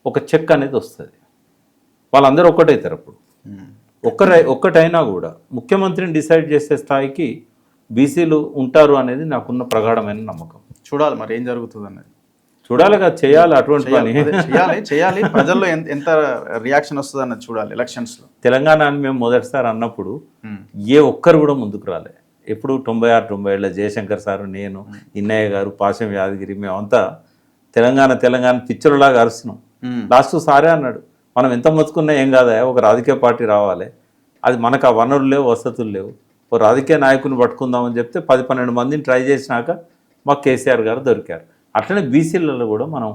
ఒక చెక్ అనేది వస్తుంది. వాళ్ళందరూ ఒక్కటవుతారు. అప్పుడు ఒక్కటైనా కూడా ముఖ్యమంత్రిని డిసైడ్ చేసే స్థాయికి బీసీలు ఉంటారు అనేది నాకున్న ప్రగాఢమైన నమ్మకం. చూడాలి మరి ఏం జరుగుతుంది అన్నది. చూడాలి కదా, చేయాలి అటువంటి పని. చేయాలి ప్రజల్లో ఎంత రియాక్షన్ వస్తుంది అన్నది చూడాలి ఎలక్షన్స్లో. తెలంగాణని మేము మొదటిసారి అన్నప్పుడు ఏ ఒక్కరు కూడా ముందుకు రాలే. ఎప్పుడు 96-97 జయశంకర్ సారు, నేను, ఇన్నయ్య గారు, పాశం యాదగిరి, మేమంతా తెలంగాణ పిక్చర్లాగా అరుస్తున్నాం. లాస్ట్ సారే అన్నాడు, మనం ఎంత మొత్తుకున్నా ఏం కాదా, ఒక రాజకీయ పార్టీ రావాలి, అది మనకు ఆ వనరులు లేవు, వసతులు లేవు, ఓ రాజకీయ నాయకుని పట్టుకుందామని చెప్తే 10-12 మందిని ట్రై చేసినాక మాకు కేసీఆర్ గారు దొరికారు. అట్లనే బీసీలలో కూడా మనం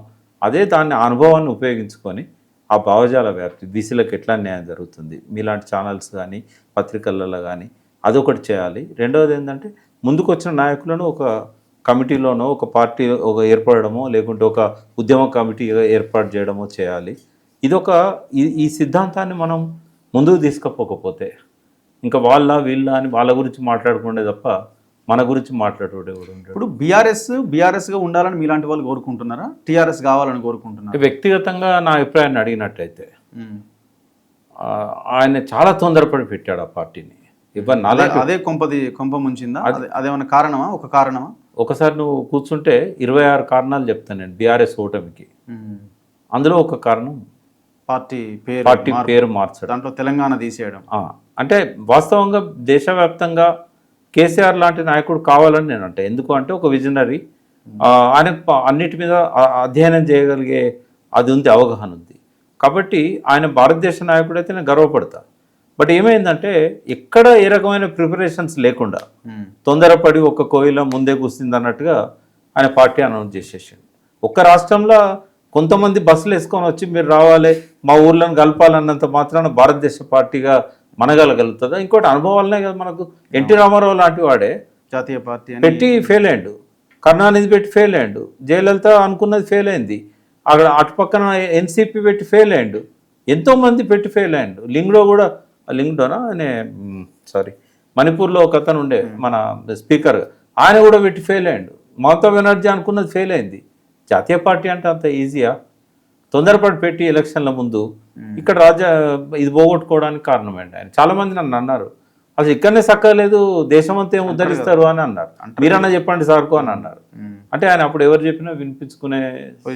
అదే దాన్ని అనుభవాన్ని ఉపయోగించుకొని ఆ భావజాల వ్యాప్తి, బీసీలకు ఎట్లా న్యాయం జరుగుతుంది, మీలాంటి ఛానల్స్ కానీ పత్రికలలో కానీ అదొకటి చేయాలి. రెండవది ఏంటంటే ముందుకు వచ్చిన నాయకులను ఒక కమిటీలోనో ఒక పార్టీ ఒక ఏర్పడమో లేకుంటే ఒక ఉద్యమ కమిటీ ఏర్పాటు చేయడమో చేయాలి. ఈ సిద్ధాంతాన్ని మనం ముందుకు తీసుకుపోకపోతే ఇంకా వీళ్ళ అని వాళ్ళ గురించి మాట్లాడుకుంటే తప్ప మన గురించి మాట్లాడే కూడా ఉంటాడు. ఇప్పుడు బీఆర్ఎస్గా ఉండాలని మీలాంటి వాళ్ళు కోరుకుంటున్నారా, టీఆర్ఎస్ కావాలని కోరుకుంటున్నారా? వ్యక్తిగతంగా నా అభిప్రాయాన్ని అడిగినట్టయితే ఆయన చాలా తొందరపడి పెట్టాడు ఆ పార్టీని. అదే కొంప ముంచిందా? అదేమన్నా కారణమా? ఒక కారణమా? ఒకసారి నువ్వు కూర్చుంటే 26 కారణాలు చెప్తాను నేను బీఆర్ఎస్ ఓటమికి. అందులో ఒక కారణం పార్టీ పేరు మార్చడం, దాంట్లో తెలంగాణ తీసేయడం. అంటే వాస్తవంగా దేశవ్యాప్తంగా కేసీఆర్ లాంటి నాయకుడు కావాలని నేను అంటే. ఎందుకు అంటే ఒక విజనరీ, ఆయన అన్నిటి మీద అధ్యయనం చేయగలిగే అది ఉంది, అవగాహన ఉంది. కాబట్టి ఆయన భారతదేశ నాయకుడు అయితే నేను గర్వపడతా. బట్ ఏమైందంటే ఎక్కడ ఏ రకమైన ప్రిపరేషన్స్ లేకుండా తొందరపడి ఒక్క కోయిల ముందే కూర్చుంది అన్నట్టుగా ఆయన పార్టీ అనౌన్స్ చేసేసాడు. ఒక్క రాష్ట్రంలో కొంతమంది బస్సులు వేసుకొని వచ్చి మీరు రావాలి మా ఊర్లను కలపాలన్నంత మాత్రాన భారతదేశ పార్టీగా మనగలగలుగుతుందా? ఇంకోటి అనుభవాలనే కదా మనకు. ఎన్టీ రామారావు లాంటి వాడే జాతీయ పార్టీ పెట్టి ఫెయిల్ అయ్యాడు, కరుణానిధి పెట్టి ఫెయిల్ అయ్యాడు, జయలలిత అనుకున్నది ఫెయిల్ అయింది, అక్కడ అటుపక్కన ఎన్సీపీ పెట్టి ఫెయిల్ అయ్యాడు, ఎంతోమంది పెట్టి ఫెయిల్ అయ్యాడు. లింగ్డోనా మణిపూర్లో ఒక అతను ఉండే మన స్పీకర్, ఆయన కూడా పెట్టి ఫెయిల్ అయ్యాడు. మమతా బెనర్జీ అనుకున్నది ఫెయిల్ అయింది. జాతీయ పార్టీ అంటే అంత ఈజీయా? తొందరపడి పెట్టి ఎలక్షన్ల ముందు ఇక్కడ ఇది పోగొట్టుకోవడానికి కారణమేంటి? ఆయన చాలామంది నన్ను అన్నారు, అసలు ఇక్కడనే సక్కలేదు, దేశమంతా ఏం ఉద్ధరిస్తారు అని అన్నారు. మీరన్నా చెప్పండి సార్కు అని అన్నారు. అంటే ఆయన అప్పుడు ఎవరు చెప్పినా వినిపించుకునే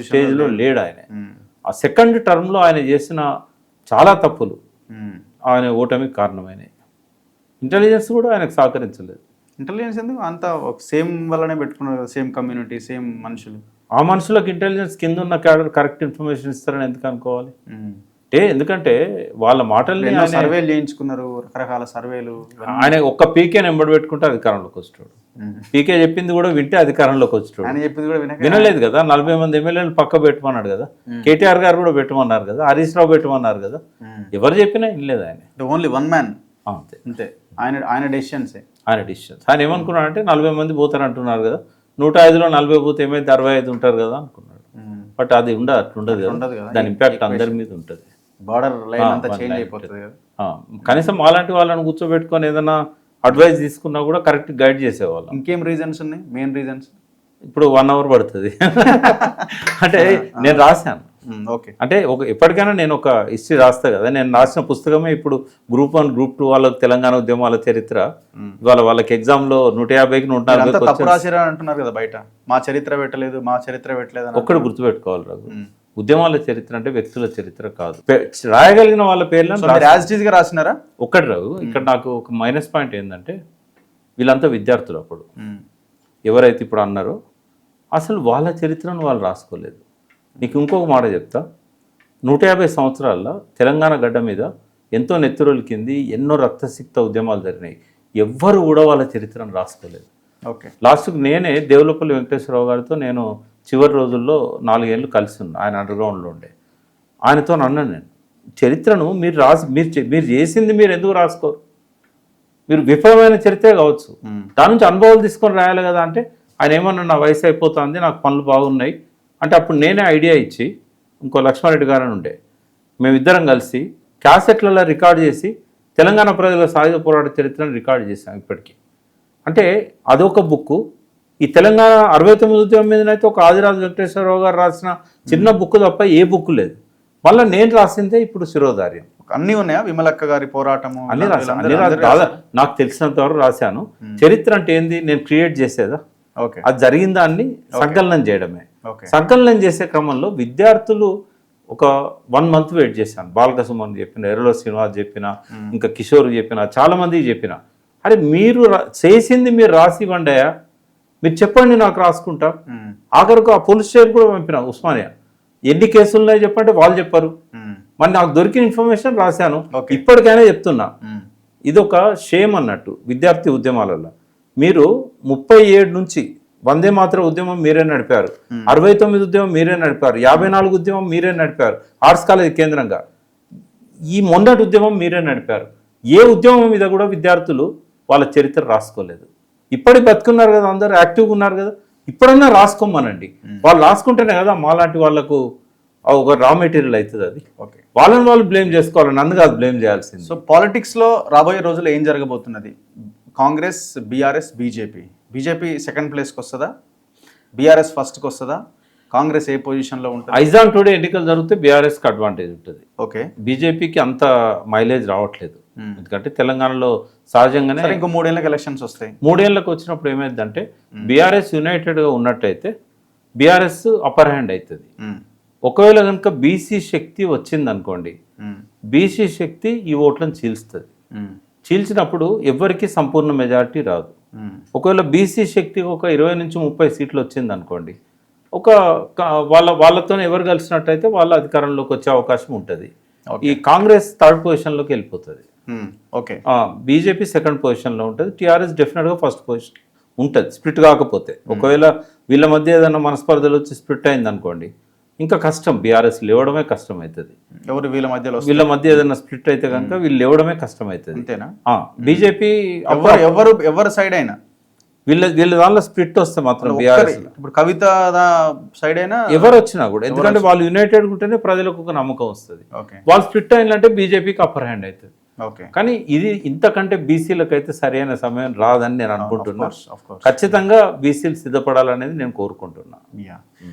స్టేజ్లో లేడు ఆయన. ఆ సెకండ్ టర్మ్లో ఆయన చేసిన చాలా తప్పులు ఆయన ఓటమికి కారణమైనవి. ఇంటెలిజెన్స్ కూడా ఆయనకు సహకరించలేదు. ఇంటెలిజెన్స్ ఎందుకు అంతా సేమ్ వల్లనే పెట్టుకున్నారు, సేమ్ కమ్యూనిటీ, సేమ్ మనుషులు. ఆ మనుషులకు ఇంటెలిజెన్స్ కింద ఉన్న క్యాడర్ కరెక్ట్ ఇన్ఫర్మేషన్ ఇస్తారని ఎందుకు అనుకోవాలి? ఎందుకంటే వాళ్ళ మాటల్ని సర్వేలు చేయించుకున్నారు, రకరకాల సర్వేలు. ఆయన ఒక్క పీకేని ఎంబడి పెట్టుకుంటే అధికారంలోకి వచ్చాడు. పీకే చెప్పింది కూడా వింటే అధికారంలోకి వచ్చాడు. ఆయన చెప్పింది కూడా వినలేదు కదా. 40 మంది ఎమ్మెల్యేలు పక్క పెట్టమన్నాడు కదా. కేటీఆర్ గారు కూడా పెట్టమన్నారు కదా, హరీష్ రావు పెట్టమన్నారు కదా. ఎవరు చెప్పినా వినలేదు ఆయన. ఓన్లీ వన్ మ్యాన్ అంతే. ఆయన డెసిషన్స్. ఆయన ఏమనుకున్నాడంటే 40 మంది పోతారు అంటున్నారు కదా, 105లో 40 పోతే ఏమైతే 65 ఉంటారు కదా అనుకున్నాడు. బట్ అది ఉండదు కదా. దాని ఇంపాక్ట్ అందరి మీద ఉంటుంది. బార్డర్ లైన్ అంతా చేంజ్ అయిపోతుంది కదా. కనీసం అలాంటి వాళ్ళని కూర్చోబెట్టుకొని ఏదైనా అడ్వైస్ తీసుకున్నా కూడా కరెక్ట్ గైడ్ చేసేవాళ్ళం. ఇంకేం రీజన్స్ ఉన్నాయి? మెయిన్ రీజన్స్ ఇప్పుడు 1 అవర్ పడుతుంది అంటే నేను రాశాను. ఓకే, అంటే ఎప్పటికైనా నేను ఒక హిస్టరీ రాస్తా కదా. నేను రాసిన పుస్తకమే ఇప్పుడు Group 1, Group 2 వాళ్ళకి తెలంగాణ ఉద్యమాల చరిత్ర. ఇవాళ వాళ్ళకి ఎగ్జామ్లో 150కి 140 రాసిరా అంటున్నారు కదా బయట. మా చరిత్ర పెట్టలేదు ఒక్కడు గుర్తుపెట్టుకోవాలి రాదు. ఉద్యమాల చరిత్ర అంటే వ్యక్తుల చరిత్ర కాదు. రాయగలిగిన వాళ్ళ పేర్లను రాసినారా? ఒక్కటి రావు. ఇక్కడ నాకు ఒక మైనస్ పాయింట్ ఏంటంటే వీళ్ళంతా విద్యార్థులు. అప్పుడు ఎవరైతే ఇప్పుడు అన్నారో అసలు వాళ్ళ చరిత్రను వాళ్ళు రాసుకోలేదు. నీకు ఇంకొక మాట చెప్తా, 150 సంవత్సరాల్లో తెలంగాణ గడ్డ మీద ఎంతో నెత్తురొలికింది, ఎన్నో రక్తసిక్త ఉద్యమాలు జరిగినాయి. ఎవ్వరు కూడా వాళ్ళ చరిత్రను రాసుకోలేదు. ఓకే, లాస్ట్కి నేనే దేవులపల్లి వెంకటేశ్వరరావు గారితో నేను చివరి రోజుల్లో 4 ఏళ్ళు కలిసి ఉన్నా. ఆయన అండర్గ్రౌండ్లో ఉండే. ఆయనతో అన్నాను, నేను చరిత్రను మీరు చేసింది మీరు ఎందుకు రాసుకోరు? మీరు విఫలమైన చరిత్రే కావచ్చు, దాని నుంచి అనుభవాలు తీసుకొని రాయాలి కదా. అంటే ఆయన ఏమన్నా నా వయసు అయిపోతుంది, నాకు పనులు బాగున్నాయి అంటే అప్పుడు నేనే ఐడియా ఇచ్చి ఇంకో లక్ష్మారెడ్డి గారని ఉండే, మేమిద్దరం కలిసి క్యాసెట్లలో రికార్డ్ చేసి తెలంగాణ ప్రజల సాయుధ పోరాట చరిత్రను రికార్డ్ చేశాం ఇప్పటికీ. అంటే అదొక బుక్. ఈ తెలంగాణ 69 ఉద్యమం మీదనైతే ఒక ఆదిరాజు వెంకటేశ్వరరావు గారు రాసిన చిన్న బుక్ తప్ప ఏ బుక్ లేదు. మళ్ళీ నేను రాసిందే ఇప్పుడు శిరోధార్యం. అన్నీ ఉన్నాయా? విమలక్క గారి పోరాటము అన్ని రాశాను. నాకు తెలిసినంత వరకు రాశాను. చరిత్ర అంటే ఏంది, నేను క్రియేట్ చేసేదా? ఓకే, అది జరిగిన దాన్ని సంకలనం చేయడమే. ఓకే, సంకలనం చేసే క్రమంలో విద్యార్థులు ఒక 1 month వెయిట్ చేశాను. బాలకసుమన్ చెప్పిన, ఎర్రలో శ్రీనివాస్ చెప్పిన, ఇంకా కిషోర్ చెప్పిన, చాలా మందికి చెప్పిన, అరే మీరు చేసింది మీరు రాసి ఇవ్వండి అయ్యా, మీరు చెప్పండి నాకు రాసుకుంటా. ఆఖరికి ఆ పోలీస్ స్టేషన్ కూడా పంపిన ఉస్మానియా, ఎన్ని కేసులు ఉన్నాయో చెప్పంటే వాళ్ళు చెప్పారు. మరి నాకు దొరికిన ఇన్ఫర్మేషన్ రాశాను. ఇప్పటికైనా చెప్తున్నా, ఇదొక షేమ్ అన్నట్టు విద్యార్థి ఉద్యమాలలో. మీరు 37 నుంచి వందే మాత్రం ఉద్యమం మీరే నడిపారు, 69 ఉద్యమం మీరే నడిపారు, 54 ఉద్యమం మీరే నడిపారు ఆర్ట్స్ కాలేజ్ కేంద్రంగా, ఈ మొన్నటి ఉద్యమం మీరే నడిపారు. ఏ ఉద్యమం మీద కూడా విద్యార్థులు వాళ్ళ చరిత్ర రాసుకోలేదు. ఇప్పటికి బతుకున్నారు కదా, అందరూ యాక్టివ్గా ఉన్నారు కదా, ఇప్పుడన్నా రాసుకోమనండి. వాళ్ళు రాసుకుంటేనే కదా మాలాంటి వాళ్ళకు ఒక రా మెటీరియల్ అవుతుంది. అది ఓకే, వాళ్ళని వాళ్ళు బ్లేమ్ చేసుకోవాలి, నన్ను కాదు బ్లేమ్ చేయాల్సింది. సో పాలిటిక్స్లో రాబోయే రోజుల్లో ఏం జరగబోతున్నది? కాంగ్రెస్, బీఆర్ఎస్, బీజేపీ సెకండ్ ప్లేస్కి వస్తుందా? బీఆర్ఎస్ ఫస్ట్కి వస్తుందా? కాంగ్రెస్ ఏ పొజిషన్లో ఉంటుంది? ఐజాన్ టుడే ఎన్నికలు జరిగితే బీఆర్ఎస్కి అడ్వాంటేజ్ ఉంటుంది. ఓకే, బీజేపీకి అంత మైలేజ్ రావట్లేదు. ఎందుకంటే తెలంగాణలో సహజంగానే ఇంకో 3 ఏళ్ళకి ఎలక్షన్స్ వస్తాయి. 3 ఏళ్ళకి వచ్చినప్పుడు ఏమైందంటే బీఆర్ఎస్ యునైటెడ్గా ఉన్నట్టయితే బీఆర్ఎస్ అప్పర్ హ్యాండ్ అవుతుంది. ఒకవేళ కనుక బీసీ శక్తి వచ్చింది అనుకోండి, బీసీ శక్తి ఈ ఓట్లను చీల్స్తుంది. చీల్చినప్పుడు ఎవరికి సంపూర్ణ మెజారిటీ రాదు. ఒకవేళ బీసీ శక్తి ఒక 20 నుంచి 30 సీట్లు వచ్చింది అనుకోండి, ఒక వాళ్ళతో ఎవరు కలిసినట్టయితే వాళ్ళ అధికారంలోకి వచ్చే అవకాశం ఉంటుంది. ఈ కాంగ్రెస్ 3rd పొజిషన్లోకి వెళ్ళిపోతుంది. ఓకే, బీజేపీ 2nd పొజిషన్లో ఉంటుంది. టీఆర్ఎస్ డెఫినెట్గా 1st పొజిషన్ ఉంటుంది, స్ప్లిట్ కాకపోతే. ఒకవేళ వీళ్ళ మధ్య ఏదైనా మనస్పర్ధలు వచ్చి స్ప్లిట్ అయింది అనుకోండి, ఇంకా కష్టం, బీఆర్ఎస్ లేవడమే కష్టం అవుతుంది. ఎవరు వీళ్ళ మధ్య ఏదైనా స్ప్లిట్ అయితే కనుక వీళ్ళు లేవడమే కష్టం అవుతుంది. అంతేనా? బీజేపీ ఎవరు సైడ్ అయినా వీళ్ళ దానిలో స్ప్లిట్ వస్తే మాత్రం బీఆర్ఎస్ ఇప్పుడు కవిత సైడ్ అయినా ఎవరు వచ్చినా కూడా, ఎందుకంటే వాళ్ళు యునైటెడ్ ఉంటేనే ప్రజలకు ఒక నమ్మకం వస్తుంది. వాళ్ళు స్ప్లిట్ అయినంటే బీజేపీకి అప్పర్ హ్యాండ్ అవుతుంది. కానీ ఇది ఇంతకంటే బీసీలకు అయితే సరైన సమయం రాదని నేను అనుకుంటున్నా. ఖచ్చితంగా బీసీలు సిద్ధపడాలనేది నేను కోరుకుంటున్నా.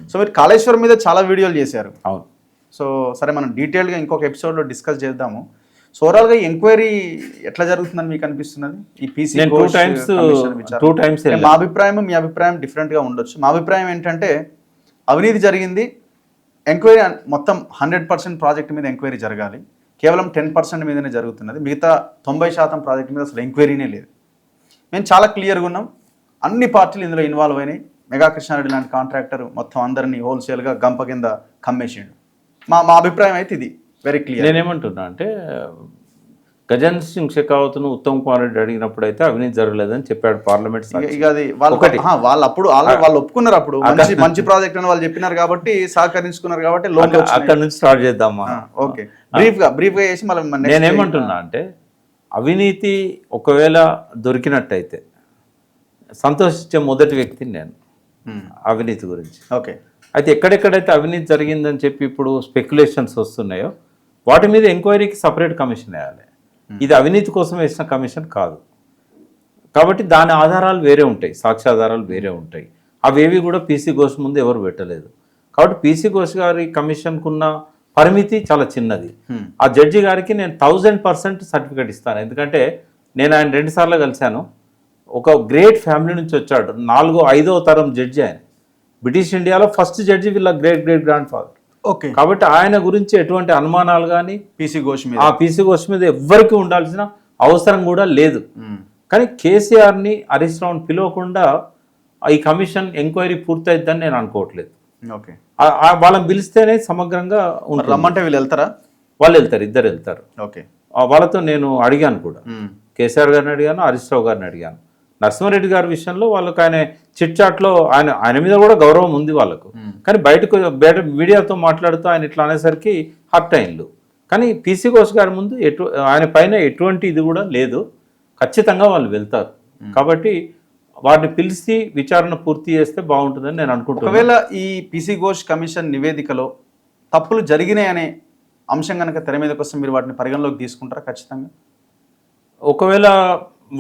సో మీరు కాళేశ్వరం మీద చాలా వీడియోలు చేశారు. అవును. సో సరే, మనం డీటెయిల్గా ఇంకొక ఎపిసోడ్లో డిస్కస్ చేద్దాము. సో ఓవరాల్గా ఎంక్వైరీ ఎట్లా జరుగుతుందని మీకు అనిపిస్తున్నది? ఈ పీసీ టూ టైమ్స్ మా అభిప్రాయం, మీ అభిప్రాయం డిఫరెంట్గా ఉండొచ్చు. మా అభిప్రాయం ఏంటంటే అవినీతి జరిగింది, ఎంక్వైరీ మొత్తం 100% ప్రాజెక్ట్ మీద ఎంక్వైరీ జరగాలి. కేవలం 10% మీదనే జరుగుతున్నది, మిగతా 90% ప్రాజెక్ట్ మీద అసలు ఎంక్వైరీనే లేదు. మేము చాలా క్లియర్గా ఉన్నాం. అన్ని పార్టీలు ఇందులో ఇన్వాల్వ్ అయినాయి. మెగా కృష్ణారెడ్డి లాంటి కాంట్రాక్టర్ మొత్తం అందరినీ హోల్సేల్గా గంప కింద కమ్మేసిండు. మా అభిప్రాయం అయితే ఇది వెరీ క్లియర్. నేనేమంటున్నా అంటే, గజేంద్ర సింగ్ షెకావత్ను ఉత్తమ్ కుమార్ రెడ్డి అడిగినప్పుడు అయితే అవినీతి జరగలేదని చెప్పాడు పార్లమెంట్. ఇక అది వాళ్ళు అప్పుడు వాళ్ళు ఒప్పుకున్నారు, అప్పుడు మంచి ప్రాజెక్ట్ అని వాళ్ళు చెప్పినారు కాబట్టి, సహకరించుకున్నారు కాబట్టి అక్కడ నుంచి స్టార్ట్ చేద్దామా? ఓకే, బ్రీఫ్ గా చేసి మళ్ళీ నేనేమంటున్నా అంటే, అవినీతి ఒకవేళ దొరికినట్టయితే సంతోషించే మొదటి వ్యక్తిని నేను అవినీతి గురించి. ఓకే, అయితే ఎక్కడెక్కడైతే అవినీతి జరిగిందని చెప్పి ఇప్పుడు స్పెక్యులేషన్స్ వస్తున్నాయో వాటి మీద ఎంక్వైరీకి సపరేట్ కమిషన్ వేయాలి. ఇది అవినీతి కోసం వేసిన కమిషన్ కాదు. కాబట్టి దాని ఆధారాలు వేరే ఉంటాయి, సాక్ష్యాధారాలు వేరే ఉంటాయి. అవేవి కూడా పీసీ ఘోష్ ముందు ఎవరు పెట్టలేదు. కాబట్టి పీసీ ఘోష్ గారి కమిషన్కున్న పరిమితి చాలా చిన్నది. ఆ జడ్జి గారికి నేను 1000% సర్టిఫికేట్ ఇస్తాను. ఎందుకంటే నేను ఆయన 2 సార్లు కలిశాను. ఒక గ్రేట్ ఫ్యామిలీ నుంచి వచ్చాడు, 4వ 5వ తరం జడ్జి ఆయన. బ్రిటిష్ ఇండియాలో ఫస్ట్ జడ్జి వీళ్ళ గ్రేట్ గ్రాండ్ ఫాదర్. ఓకే, కాబట్టి ఆయన గురించి ఎటువంటి అనుమానాలు కానీ పీసీ ఘోష్ మీద ఎవ్వరికి ఉండాల్సిన అవసరం కూడా లేదు. కానీ కేసీఆర్ని హరీష్ రావుని పిలవకుండా ఈ కమిషన్ ఎంక్వైరీ పూర్తయిద్దని నేను అనుకోవట్లేదు. ఓకే, వాళ్ళని పిలిస్తేనే సమగ్రంగా ఉంటుంది. రమ్మంటే వీళ్ళు వెళ్తారా? వాళ్ళు వెళ్తారు, ఇద్దరు వెళ్తారు. ఓకే, వాళ్ళతో నేను అడిగాను కూడా, కేసీఆర్ గారిని అడిగాను, హరీష్ రావు గారిని అడిగాను. నరసింహారెడ్డి గారి విషయంలో వాళ్ళకి ఆయన చిట్ చాట్లో ఆయన మీద కూడా గౌరవం ఉంది వాళ్ళకు. కానీ బయటకు మీడియాతో మాట్లాడుతూ ఆయన ఇట్లా అనేసరికి హర్ట్ అయిండు. కానీ పీసీ ఘోష్ గారి ముందు ఆయన పైన ఎటువంటి ఇది కూడా లేదు. ఖచ్చితంగా వాళ్ళు వెళ్తారు. కాబట్టి వారిని పిలిచి విచారణ పూర్తి చేస్తే బాగుంటుందని నేను అనుకుంటున్నాను. ఒకవేళ ఈ పీసీ ఘోష్ కమిషన్ నివేదికలో తప్పులు జరిగినాయనే అంశం కనుక తెర మీదకి వస్తే మీరు వాటిని పరిగణలోకి తీసుకుంటారా? ఖచ్చితంగా. ఒకవేళ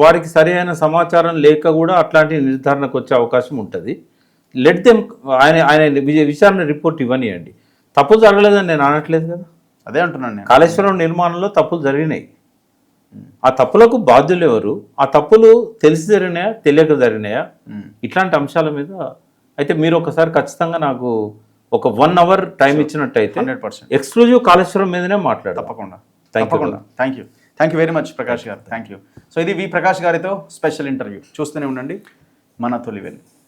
వారికి సరి అయిన సమాచారం లేక కూడా అట్లాంటి నిర్ధారణకు వచ్చే అవకాశం ఉంటుంది. లెట్ దెమ్ ఆయన విచారణ రిపోర్ట్ ఇవ్వనియండి. తప్పు జరగలేదని నేను అనట్లేదు కదా. అదే అంటున్నాను నేను. కాళేశ్వరం నిర్మాణంలో తప్పులు జరిగినాయి. ఆ తప్పులకు బాధ్యులు ఎవరు, ఆ తప్పులు తెలిసి జరిగినాయా తెలియక జరిగినాయా, ఇట్లాంటి అంశాల మీద అయితే మీరు ఒకసారి ఖచ్చితంగా నాకు ఒక 1 hour టైం ఇచ్చినట్టయితే 100% ఎక్స్క్లూజివ్ కాళేశ్వరం మీదనే మాట్లాడు. తప్పకుండా. Thank you very much Prakash garu. Thank you. So ఇది వి ప్రకాష్ గారితో స్పెషల్ ఇంటర్వ్యూ. చూస్తూనే ఉండండి మన తొలి వెలుగు.